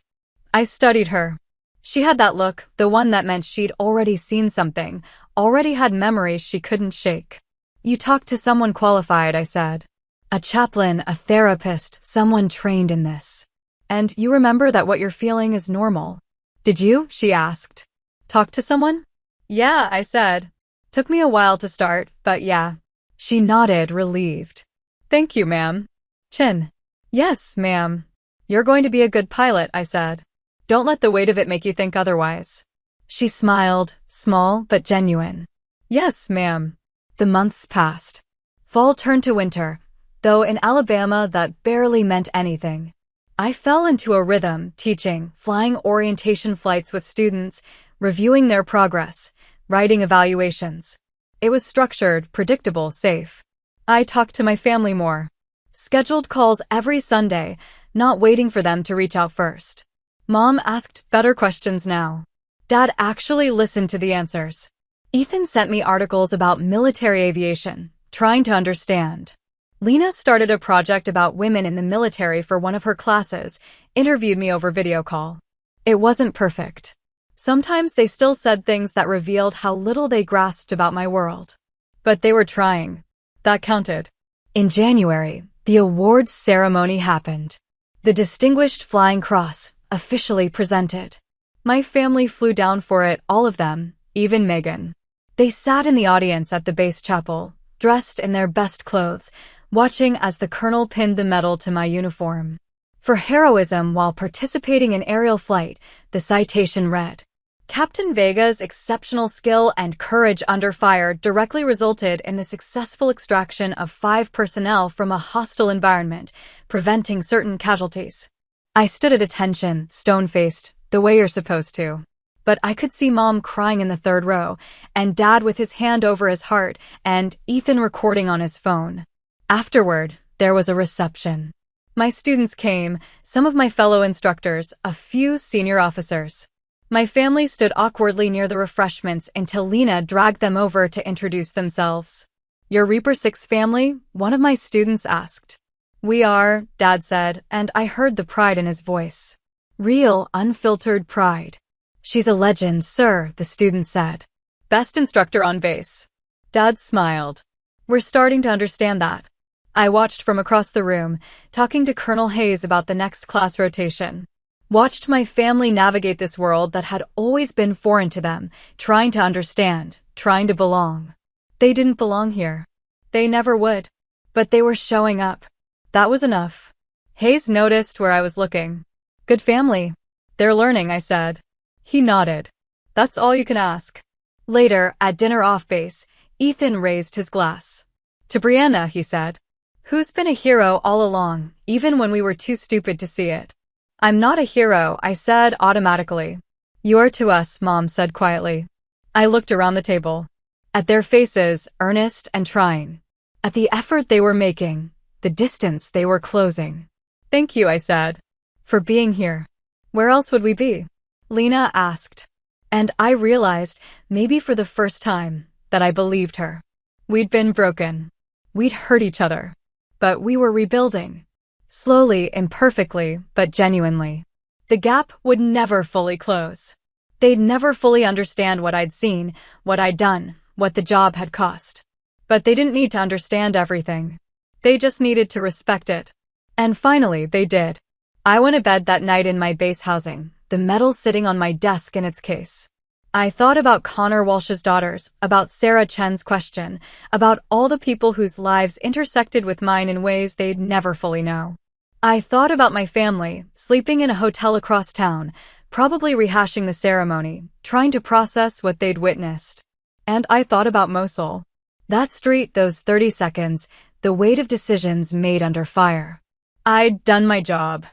I studied her. She had that look, the one that meant she'd already seen something, already had memories she couldn't shake. You talked to someone qualified, I said. A chaplain, a therapist, someone trained in this. And you remember that what you're feeling is normal. Did you? She asked. Talk to someone? Yeah, I said. Took me a while to start, but yeah. She nodded, relieved. Thank you, ma'am. Chin. Yes, ma'am. You're going to be a good pilot, I said. Don't let the weight of it make you think otherwise. She smiled, small but genuine. Yes, ma'am. The months passed. Fall turned to winter, though in Alabama that barely meant anything. I fell into a rhythm, teaching, flying orientation flights with students, reviewing their progress, writing evaluations. It was structured, predictable, safe. I talked to my family more. Scheduled calls every Sunday, not waiting for them to reach out first. Mom asked better questions now. Dad actually listened to the answers. Ethan sent me articles about military aviation, trying to understand. Lena started a project about women in the military for one of her classes, interviewed me over video call. It wasn't perfect. Sometimes they still said things that revealed how little they grasped about my world. But they were trying. That counted. In January, the awards ceremony happened. The Distinguished Flying Cross, officially presented. My family flew down for it, all of them, even Megan. They sat in the audience at the base chapel, dressed in their best clothes, watching as the colonel pinned the medal to my uniform. For heroism while participating in aerial flight, the citation read, Captain Vega's exceptional skill and courage under fire directly resulted in the successful extraction of 5 personnel from a hostile environment, preventing certain casualties. I stood at attention, stone-faced, the way you're supposed to. But I could see Mom crying in the 3rd row, and Dad with his hand over his heart, and Ethan recording on his phone. Afterward, there was a reception. My students came, some of my fellow instructors, a few senior officers. My family stood awkwardly near the refreshments until Lena dragged them over to introduce themselves. Your Reaper 6 family? One of my students asked. We are, Dad said, and I heard the pride in his voice. Real, unfiltered pride. She's a legend, sir, the student said. Best instructor on base. Dad smiled. We're starting to understand that. I watched from across the room, talking to Colonel Hayes about the next class rotation. Watched my family navigate this world that had always been foreign to them, trying to understand, trying to belong. They didn't belong here. They never would. But they were showing up. That was enough. Hayes noticed where I was looking. Good family. They're learning, I said. He nodded. That's all you can ask. Later, at dinner off base, Ethan raised his glass. To Brianna, he said. Who's been a hero all along, even when we were too stupid to see it. I'm not a hero, I said automatically. You are to us, Mom said quietly. I looked around the table. At their faces, earnest and trying. At the effort they were making, the distance they were closing. Thank you, I said. For being here. Where else would we be? Lena asked. And I realized, maybe for the first time, that I believed her. We'd been broken. We'd hurt each other. But we were rebuilding. Slowly, imperfectly, but genuinely. The gap would never fully close. They'd never fully understand what I'd seen, what I'd done, what the job had cost. But they didn't need to understand everything. They just needed to respect it. And finally, they did. I went to bed that night in my base housing, the medal sitting on my desk in its case. I thought about Connor Walsh's daughters, about Sarah Chen's question, about all the people whose lives intersected with mine in ways they'd never fully know. I thought about my family, sleeping in a hotel across town, probably rehashing the ceremony, trying to process what they'd witnessed. And I thought about Mosul. That street, those 30 seconds, the weight of decisions made under fire. I'd done my job.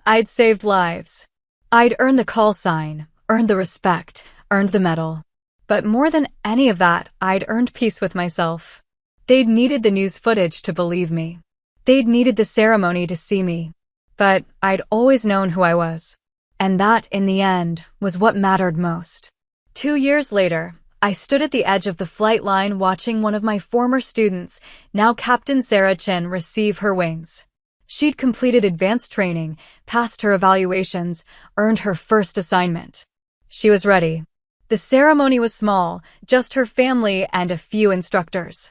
I'd saved lives. I'd earned the call sign, earned the respect, earned the medal. But more than any of that, I'd earned peace with myself. They'd needed the news footage to believe me. They'd needed the ceremony to see me. But I'd always known who I was. And that, in the end, was what mattered most. 2 years later, I stood at the edge of the flight line watching one of my former students, now Captain Sarah Chen, receive her wings. She'd completed advanced training, passed her evaluations, earned her first assignment. She was ready. The ceremony was small, just her family and a few instructors.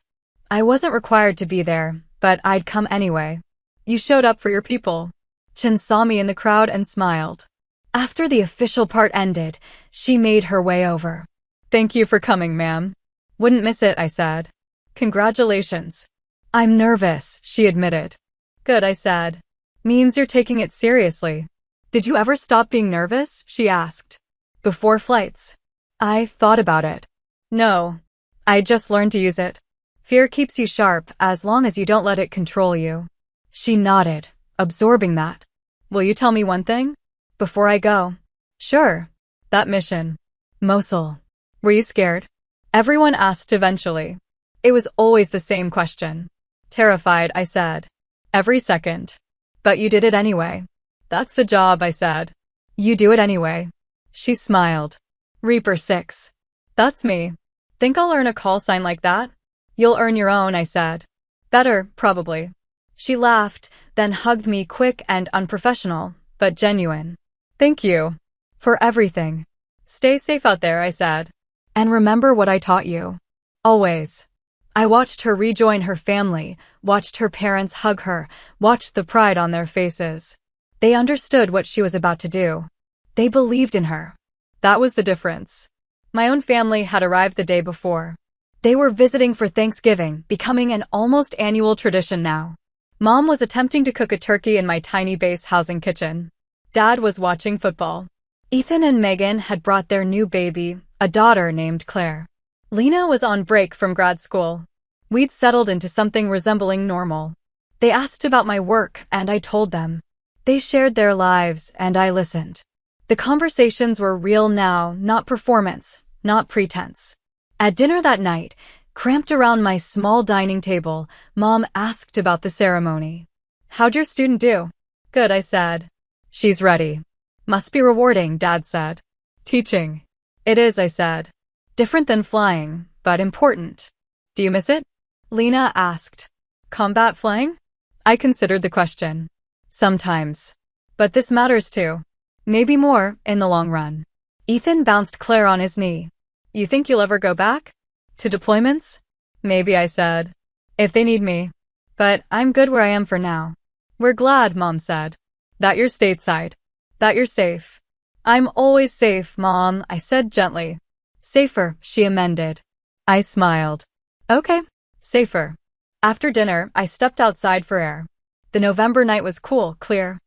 I wasn't required to be there, but I'd come anyway. You showed up for your people. Chen saw me in the crowd and smiled. After the official part ended, she made her way over. Thank you for coming, ma'am. Wouldn't miss it, I said. Congratulations. I'm nervous, she admitted. Good, I said. Means you're taking it seriously. Did you ever stop being nervous? She asked. Before flights. I thought about it. No. I just learned to use it. Fear keeps you sharp as long as you don't let it control you. She nodded, absorbing that. Will you tell me one thing? Before I go. Sure. That mission. Mosul. Were you scared? Everyone asked eventually. It was always the same question. Terrified, I said. Every second. But you did it anyway. That's the job, I said. You do it anyway. She smiled. Reaper 6. That's me. Think I'll earn a call sign like that? You'll earn your own, I said. Better, probably. She laughed, then hugged me, quick and unprofessional, but genuine. Thank you. For everything. Stay safe out there, I said. And remember what I taught you. Always. I watched her rejoin her family, watched her parents hug her, watched the pride on their faces. They understood what she was about to do. They believed in her. That was the difference. My own family had arrived the day before. They were visiting for Thanksgiving, becoming an almost annual tradition now. Mom was attempting to cook a turkey in my tiny base housing kitchen. Dad was watching football. Ethan and Megan had brought their new baby, a daughter named Claire. Lena was on break from grad school. We'd settled into something resembling normal. They asked about my work, and I told them. They shared their lives, and I listened. The conversations were real now, not performance, not pretense. At dinner that night, cramped around my small dining table, Mom asked about the ceremony. How'd your student do? Good, I said. She's ready. Must be rewarding, Dad said. Teaching. It is, I said. Different than flying, but important. Do you miss it? Lena asked. Combat flying? I considered the question. Sometimes. But this matters too. Maybe more, in the long run. Ethan bounced Claire on his knee. You think you'll ever go back? To deployments? Maybe, I said. if they need me. But I'm good where I am for now. We're glad, Mom said. That you're stateside. That you're safe. I'm always safe, Mom, I said gently. Safer, she amended. I smiled. Okay, safer. After dinner, I stepped outside for air. The November night was cool, clear.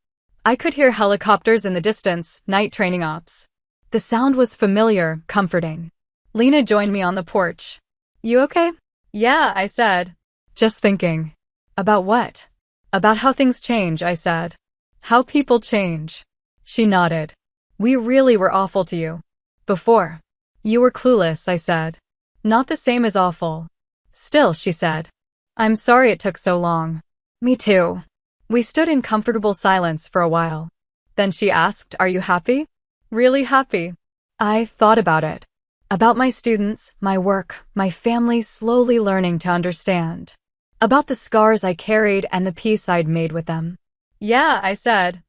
I could hear helicopters in the distance, night training ops. The sound was familiar, comforting. Lena joined me on the porch. You okay? Yeah, I said. Just thinking. About what? About how things change, I said. How people change. She nodded. We really were awful to you. Before. You were clueless, I said. Not the same as awful. Still, she said. I'm sorry it took so long. Me too. We stood in comfortable silence for a while. Then she asked, Are you happy? Really happy. I thought about it. About my students, my work, my family slowly learning to understand. About the scars I carried and the peace I'd made with them. Yeah, I said.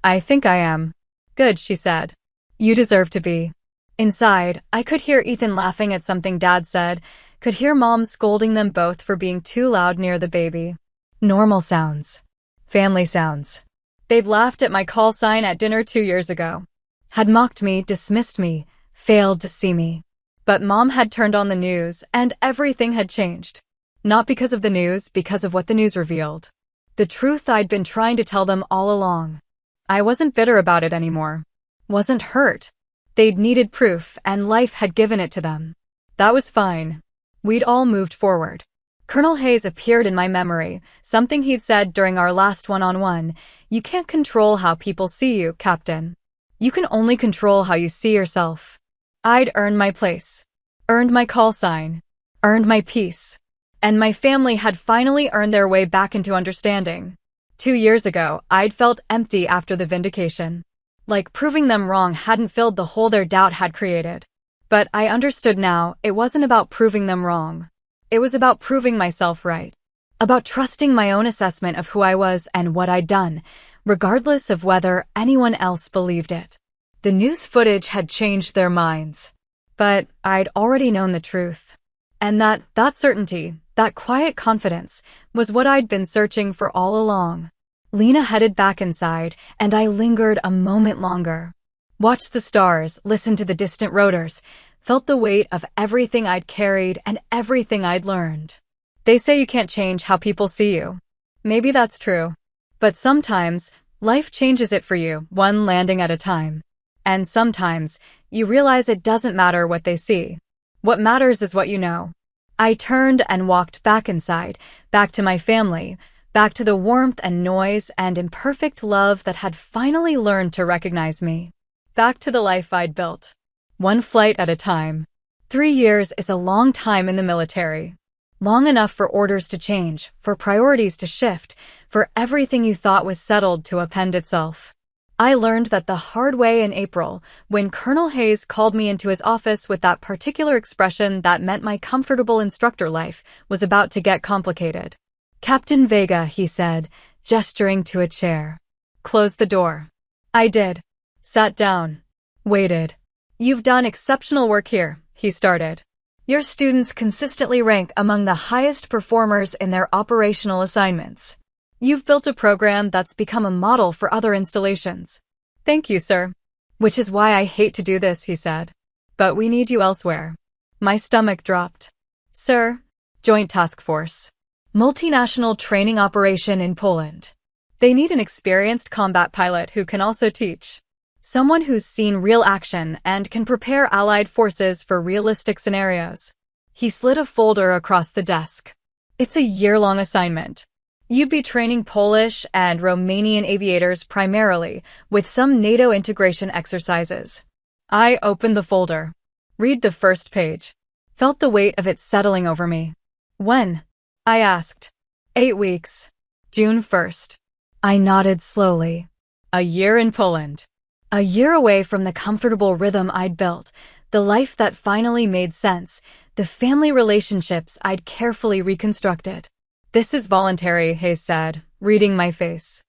I think I am. Good, she said. You deserve to be. Inside, I could hear Ethan laughing at something Dad said, could hear Mom scolding them both for being too loud near the baby. Normal sounds. Family sounds. They'd laughed at my call sign at dinner 2 years ago. Had mocked me, dismissed me, failed to see me. But Mom had turned on the news, and everything had changed. Not because of the news, because of what the news revealed. The truth I'd been trying to tell them all along. I wasn't bitter about it anymore. Wasn't hurt. They'd needed proof, and life had given it to them. That was fine. We'd all moved forward. Colonel Hayes appeared in my memory, something he'd said during our last one-on-one. You can't control how people see you, Captain. You can only control how you see yourself. I'd earned my place. Earned my call sign. Earned my peace. And my family had finally earned their way back into understanding. 2 years ago, I'd felt empty after the vindication. Like proving them wrong hadn't filled the hole their doubt had created. But I understood now, it wasn't about proving them wrong. It was about proving myself right. About trusting my own assessment of who I was and what I'd done, regardless of whether anyone else believed it. The news footage had changed their minds. But I'd already known the truth. And that certainty, that quiet confidence, was what I'd been searching for all along. Lena headed back inside, and I lingered a moment longer. Watched the stars, listened to the distant rotors, felt the weight of everything I'd carried and everything I'd learned. They say you can't change how people see you. Maybe that's true. But sometimes, life changes it for you, one landing at a time. And sometimes, you realize it doesn't matter what they see. What matters is what you know. I turned and walked back inside, back to my family, back to the warmth and noise and imperfect love that had finally learned to recognize me. Back to the life I'd built. One flight at a time. 3 years is a long time in the military. Long enough for orders to change, for priorities to shift, for everything you thought was settled to append itself. I learned that the hard way in April, when Colonel Hayes called me into his office with that particular expression that meant my comfortable instructor life was about to get complicated. Captain Vega, he said, gesturing to a chair. Close the door. I did. Sat down. Waited. You've done exceptional work here, he started. Your students consistently rank among the highest performers in their operational assignments. You've built a program that's become a model for other installations. Thank you, sir. Which is why I hate to do this, he said. But we need you elsewhere. My stomach dropped. Sir, Joint Task Force. Multinational training operation in Poland. They need an experienced combat pilot who can also teach. Someone who's seen real action and can prepare allied forces for realistic scenarios. He slid a folder across the desk. It's a year-long assignment. You'd be training Polish and Romanian aviators primarily, with some NATO integration exercises. I opened the folder. Read the first page. Felt the weight of it settling over me. When? I asked. 8 weeks. June 1st. I nodded slowly. A year in Poland. A year away from the comfortable rhythm I'd built, the life that finally made sense, the family relationships I'd carefully reconstructed. This is voluntary, Hayes said, reading my face.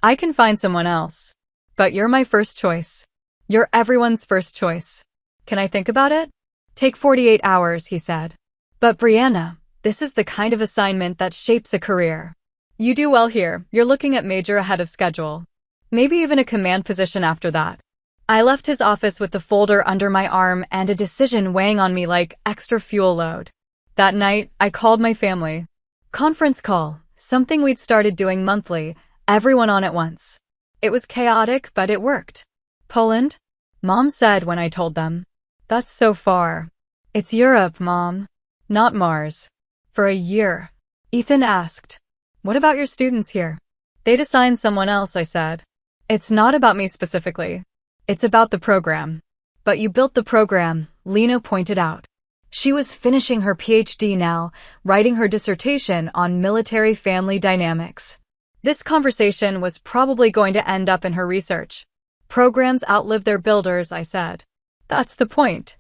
I can find someone else. But you're my first choice. You're everyone's first choice. Can I think about it? Take 48 hours, he said. But Brianna, This is the kind of assignment that shapes a career. You do well here. You're looking at major ahead of schedule. Maybe even a command position after that. I left his office with the folder under my arm and a decision weighing on me like extra fuel load. That night, I called my family. Conference call, something we'd started doing monthly, everyone on at once. It was chaotic, but it worked. Poland? Mom said when I told them. That's so far. It's Europe, Mom. Not Mars. For a year. Ethan asked. What about your students here? They'd assign someone else, I said. It's not about me specifically. It's about the program. But you built the program, Lena pointed out. She was finishing her PhD now, writing her dissertation on military family dynamics. This conversation was probably going to end up in her research. Programs outlive their builders, I said. That's the point.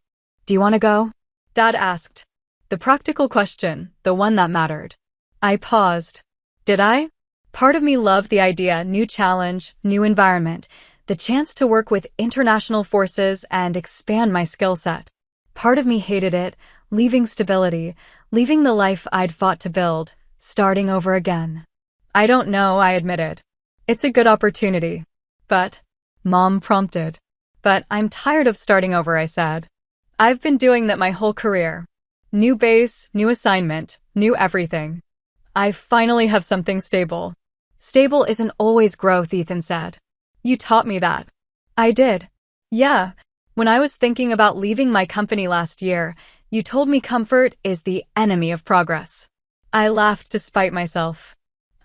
Do you want to go? Dad asked. The practical question, the one that mattered. I paused. Did I? Part of me loved the idea, new challenge, new environment, the chance to work with international forces and expand my skill set. Part of me hated it, leaving stability, leaving the life I'd fought to build, starting over again. I don't know, I admitted. It's a good opportunity. But, Mom prompted. But I'm tired of starting over, I said. I've been doing that my whole career. New base, new assignment, new everything. I finally have something stable. Stable isn't always growth, Ethan said. You taught me that. I did. Yeah. When I was thinking about leaving my company last year, you told me comfort is the enemy of progress. I laughed to spite myself.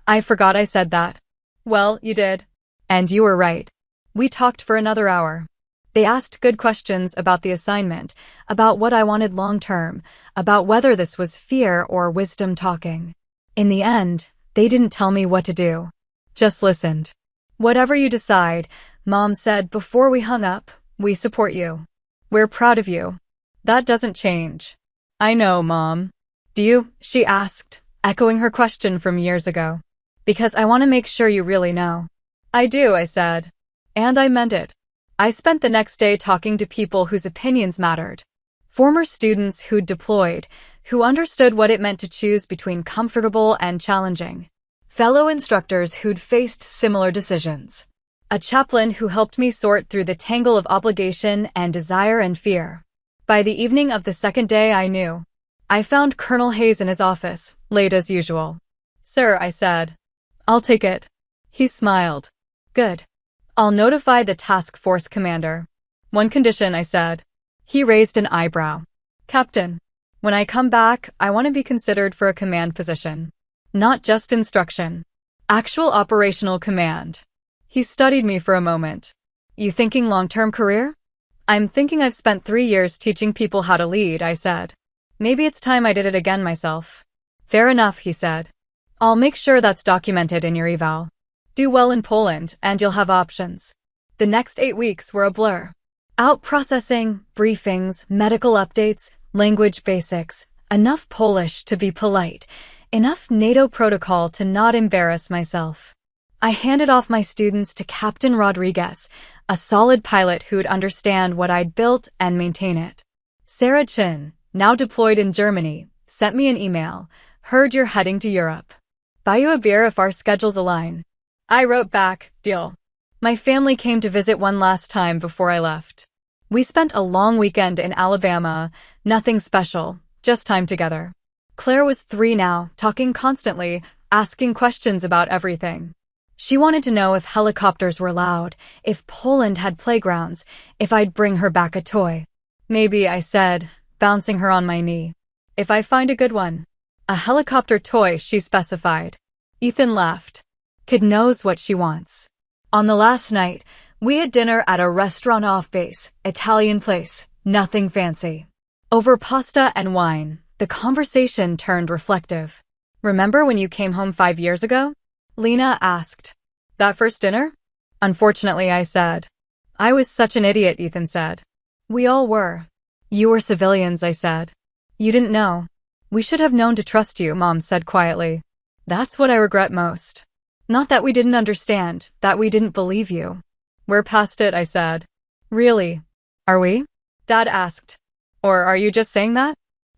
I forgot I said that. Well, you did. And you were right. We talked for another hour. They asked good questions about the assignment, about what I wanted long-term, about whether this was fear or wisdom talking. In the end, they didn't tell me what to do. Just listened. Whatever you decide, Mom said before we hung up, we support you. We're proud of you. That doesn't change. I know, Mom. Do you? She asked, echoing her question from years ago. Because I want to make sure you really know. I do, I said. And I meant it. I spent the next day talking to people whose opinions mattered. Former students who'd deployed, who understood what it meant to choose between comfortable and challenging. Fellow instructors who'd faced similar decisions. A chaplain who helped me sort through the tangle of obligation and desire and fear. By the evening of the second day, I knew. I found Colonel Hayes in his office, late as usual. Sir, I said. I'll take it. He smiled. Good. I'll notify the task force commander. One condition, I said. He raised an eyebrow. Captain, when I come back, I want to be considered for a command position. Not just instruction. Actual operational command. He studied me for a moment. You thinking long-term career? I'm thinking I've spent 3 years teaching people how to lead, I said. Maybe it's time I did it again myself. Fair enough, he said. I'll make sure that's documented in your eval. Do well in Poland, and you'll have options. The next 8 weeks were a blur. Out processing, briefings, medical updates, language basics, enough Polish to be polite, enough NATO protocol to not embarrass myself. I handed off my students to Captain Rodriguez, a solid pilot who'd understand what I'd built and maintain it. Sarah Chin, now deployed in Germany, sent me an email. Heard you're heading to Europe. Buy you a beer if our schedules align. I wrote back, deal. My family came to visit one last time before I left. We spent a long weekend in Alabama, nothing special, just time together. Claire was 3 now, talking constantly, asking questions about everything. She wanted to know if helicopters were loud, if Poland had playgrounds, if I'd bring her back a toy. Maybe, I said, bouncing her on my knee. If I find a good one. A helicopter toy, she specified. Ethan laughed. Kid knows what she wants. On the last night, we had dinner at a restaurant off base, Italian place, nothing fancy. Over pasta and wine, the conversation turned reflective. Remember when you came home 5 years ago? Lena asked. That first dinner? Unfortunately, I said. I was such an idiot, Ethan said. We all were. You were civilians, I said. You didn't know. We should have known to trust you, Mom said quietly. That's what I regret most. Not that we didn't understand, that we didn't believe you. We're past it, I said. Really? Are we? Dad asked. Or are you just saying that?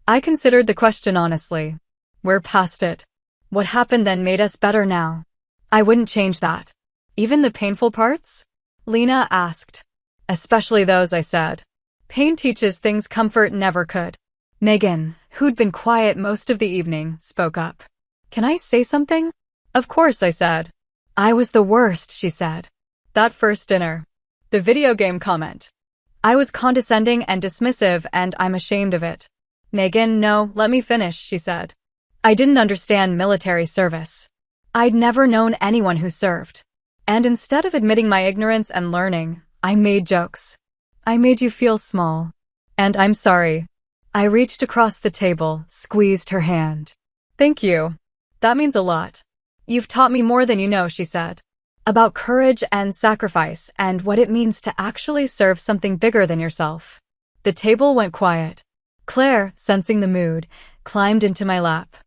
I considered the question honestly. We're past it. What happened then made us better now. I wouldn't change that. Even the painful parts? Lena asked. Especially those, I said. Pain teaches things comfort never could. Megan, who'd been quiet most of the evening, spoke up. Can I say something? Of course, I said. I was the worst, she said. That first dinner. The video game comment. I was condescending and dismissive, and I'm ashamed of it. Megan, no, let me finish, she said. I didn't understand military service. I'd never known anyone who served. And instead of admitting my ignorance and learning, I made jokes. I made you feel small. And I'm sorry. I reached across the table, squeezed her hand. Thank you. That means a lot. You've taught me more than you know, she said. About courage and sacrifice and what it means to actually serve something bigger than yourself. The table went quiet. Claire, sensing the mood, climbed into my lap.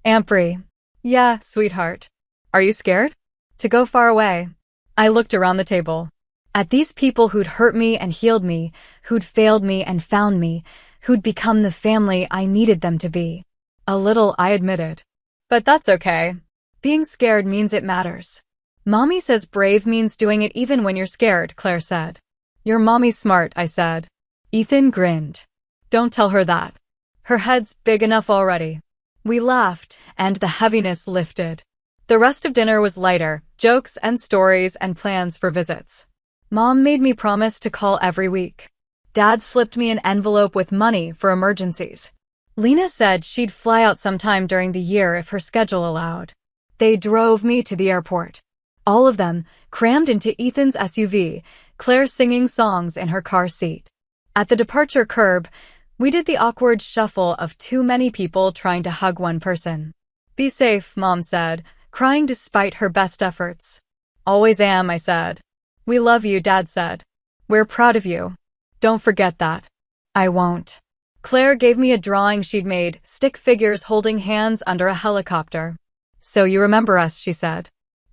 Ampri. Yeah, sweetheart. Are you scared? To go far away. I looked around the table. At these people who'd hurt me and healed me, who'd failed me and found me, who'd become the family I needed them to be. A little, I admitted. But that's okay. Being scared means it matters. Mommy says brave means doing it even when you're scared, Claire said. Your mommy's smart, I said. Ethan grinned. Don't tell her that. Her head's big enough already. We laughed, and the heaviness lifted. The rest of dinner was lighter, jokes and stories and plans for visits. Mom made me promise to call every week. Dad slipped me an envelope with money for emergencies. Lena said she'd fly out sometime during the year if her schedule allowed. They drove me to the airport. All of them, crammed into Ethan's SUV, Claire singing songs in her car seat. At the departure curb, we did the awkward shuffle of too many people trying to hug one person. Be safe, Mom said, crying despite her best efforts. Always am, I said. We love you, Dad said. We're proud of you. Don't forget that. I won't. Claire gave me a drawing she'd made, stick figures holding hands under a helicopter. So you remember us, she said.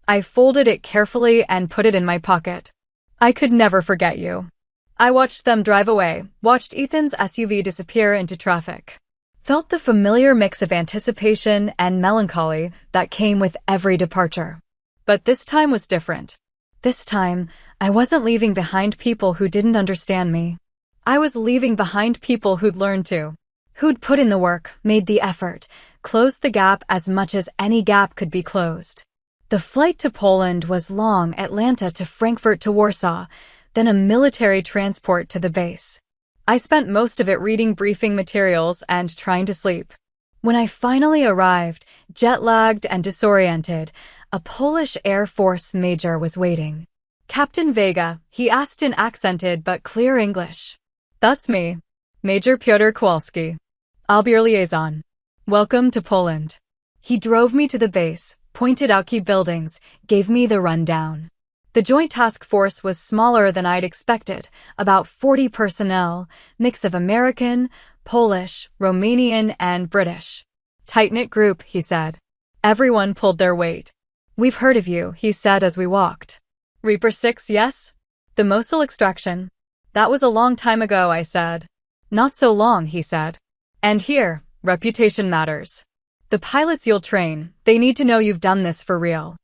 I folded it carefully and put it in my pocket. I could never forget you. I watched them drive away, watched Ethan's SUV disappear into traffic. Felt the familiar mix of anticipation and melancholy that came with every departure. But this time was different. This time, I wasn't leaving behind people who didn't understand me. I was leaving behind people who'd learned to. Who'd put in the work, made the effort, closed the gap as much as any gap could be closed. The flight to Poland was long, Atlanta to Frankfurt to Warsaw, then a military transport to the base. I spent most of it reading briefing materials and trying to sleep. When I finally arrived, jet-lagged and disoriented, a Polish Air Force major was waiting. Captain Vega, he asked in accented but clear English. That's me, Major Piotr Kowalski. I'll be your liaison. Welcome to Poland. He drove me to the base, pointed out key buildings, gave me the rundown. The Joint Task Force was smaller than I'd expected, about 40 personnel, mix of American, Polish, Romanian, and British. Tight-knit group, he said. Everyone pulled their weight. We've heard of you, he said as we walked. Reaper 6, yes? The Mosul extraction. That was a long time ago, I said. Not so long, he said. And here, reputation matters. The pilots you'll train, they need to know you've done this for real.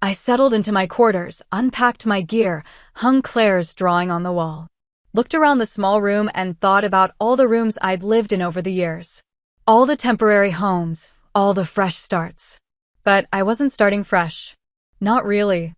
I settled into my quarters, unpacked my gear, hung Claire's drawing on the wall. Looked around the small room and thought about all the rooms I'd lived in over the years. All the temporary homes, all the fresh starts. But I wasn't starting fresh. Not really.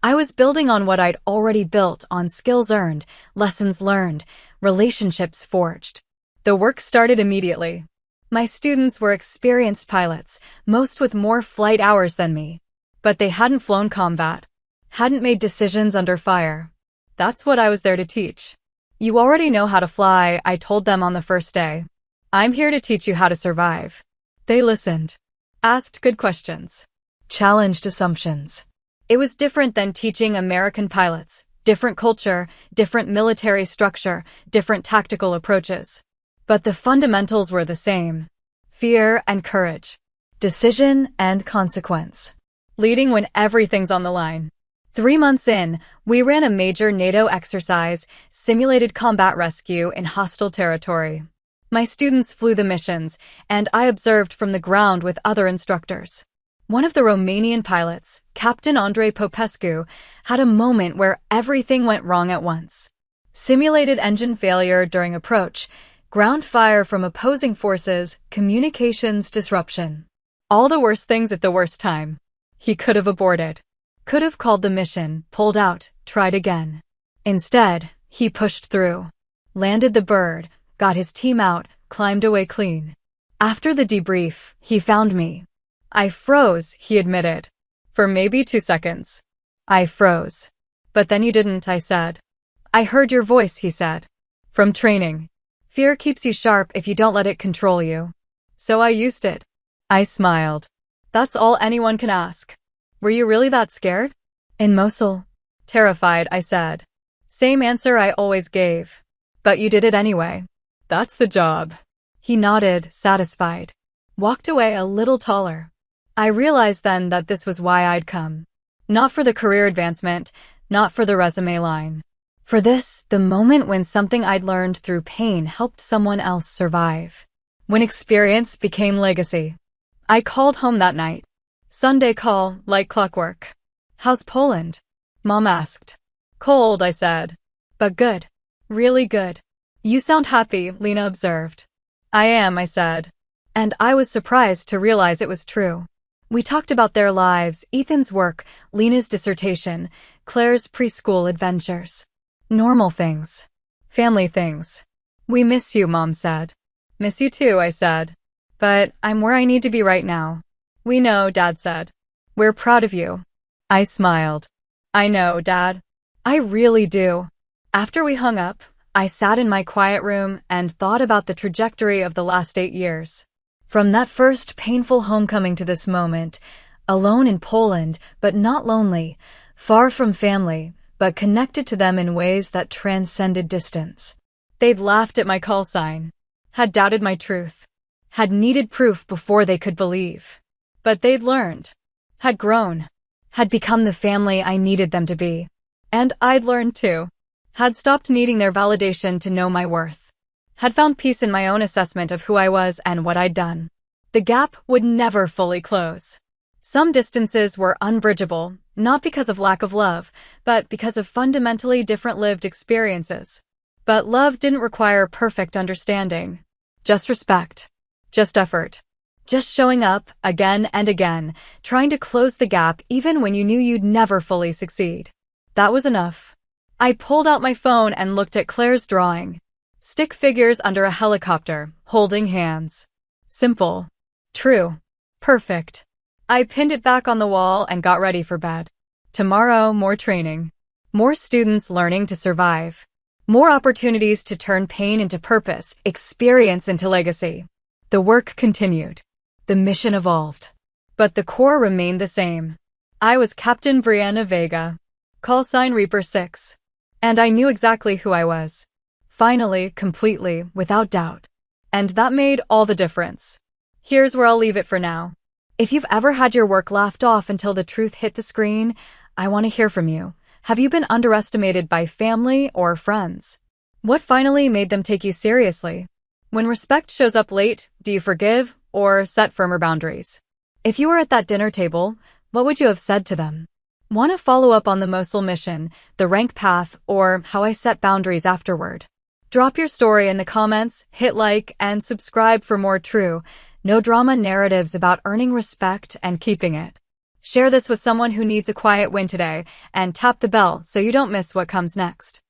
I was building on what I'd already built, on skills earned, lessons learned, relationships forged. The work started immediately. My students were experienced pilots, most with more flight hours than me. But they hadn't flown combat, hadn't made decisions under fire. That's what I was there to teach. You already know how to fly, I told them on the first day. I'm here to teach you how to survive. They listened, asked good questions, challenged assumptions. It was different than teaching American pilots, different culture, different military structure, different tactical approaches. But the fundamentals were the same. Fear and courage. Decision and consequence. Leading when everything's on the line. 3 months in, we ran a major NATO exercise, simulated combat rescue in hostile territory. My students flew the missions, and I observed from the ground with other instructors. One of the Romanian pilots, Captain Andrei Popescu, had a moment where everything went wrong at once. Simulated engine failure during approach, ground fire from opposing forces, communications disruption. All the worst things at the worst time. He could have aborted. Could have called the mission, pulled out, tried again. Instead, he pushed through. Landed the bird, got his team out, climbed away clean. After the debrief, he found me. I froze, he admitted. For maybe 2 seconds. I froze. But then you didn't, I said. I heard your voice, he said. From training. Fear keeps you sharp if you don't let it control you. So I used it. I smiled. That's all anyone can ask. Were you really that scared? In Mosul. Terrified, I said. Same answer I always gave. But you did it anyway. That's the job. He nodded, satisfied. Walked away a little taller. I realized then that this was why I'd come. Not for the career advancement, not for the resume line. For this, the moment when something I'd learned through pain helped someone else survive. When experience became legacy. I called home that night. Sunday call, like clockwork. How's Poland? Mom asked. Cold, I said. But good. Really good. You sound happy, Lena observed. I am, I said. And I was surprised to realize it was true. We talked about their lives, Ethan's work, Lena's dissertation, Claire's preschool adventures. Normal things. Family things. We miss you, Mom said. Miss you too, I said. But I'm where I need to be right now. We know, Dad said. We're proud of you. I smiled. I know, Dad. I really do. After we hung up, I sat in my quiet room and thought about the trajectory of the last 8 years. From that first painful homecoming to this moment, alone in Poland, but not lonely, far from family, but connected to them in ways that transcended distance. They'd laughed at my call sign, had doubted my truth, had needed proof before they could believe. But they'd learned, had grown, had become the family I needed them to be. And I'd learned too, had stopped needing their validation to know my worth. Had found peace in my own assessment of who I was and what I'd done. The gap would never fully close. Some distances were unbridgeable, not because of lack of love, but because of fundamentally different lived experiences. But love didn't require perfect understanding. Just respect. Just effort. Just showing up, again and again, trying to close the gap even when you knew you'd never fully succeed. That was enough. I pulled out my phone and looked at Claire's drawing. Stick figures under a helicopter, holding hands. Simple. True. Perfect. I pinned it back on the wall and got ready for bed. Tomorrow, more training. More students learning to survive. More opportunities to turn pain into purpose, experience into legacy. The work continued. The mission evolved. But the core remained the same. I was Captain Brianna Vega. Call sign Reaper 6. And I knew exactly who I was. Finally, completely, without doubt. And that made all the difference. Here's where I'll leave it for now. If you've ever had your work laughed off until the truth hit the screen, I want to hear from you. Have you been underestimated by family or friends? What finally made them take you seriously? When respect shows up late, do you forgive or set firmer boundaries? If you were at that dinner table, what would you have said to them? Want to follow up on the Mosul mission, the rank path, or how I set boundaries afterward? Drop your story in the comments, hit like, and subscribe for more true, no drama narratives about earning respect and keeping it. Share this with someone who needs a quiet win today, and tap the bell so you don't miss what comes next.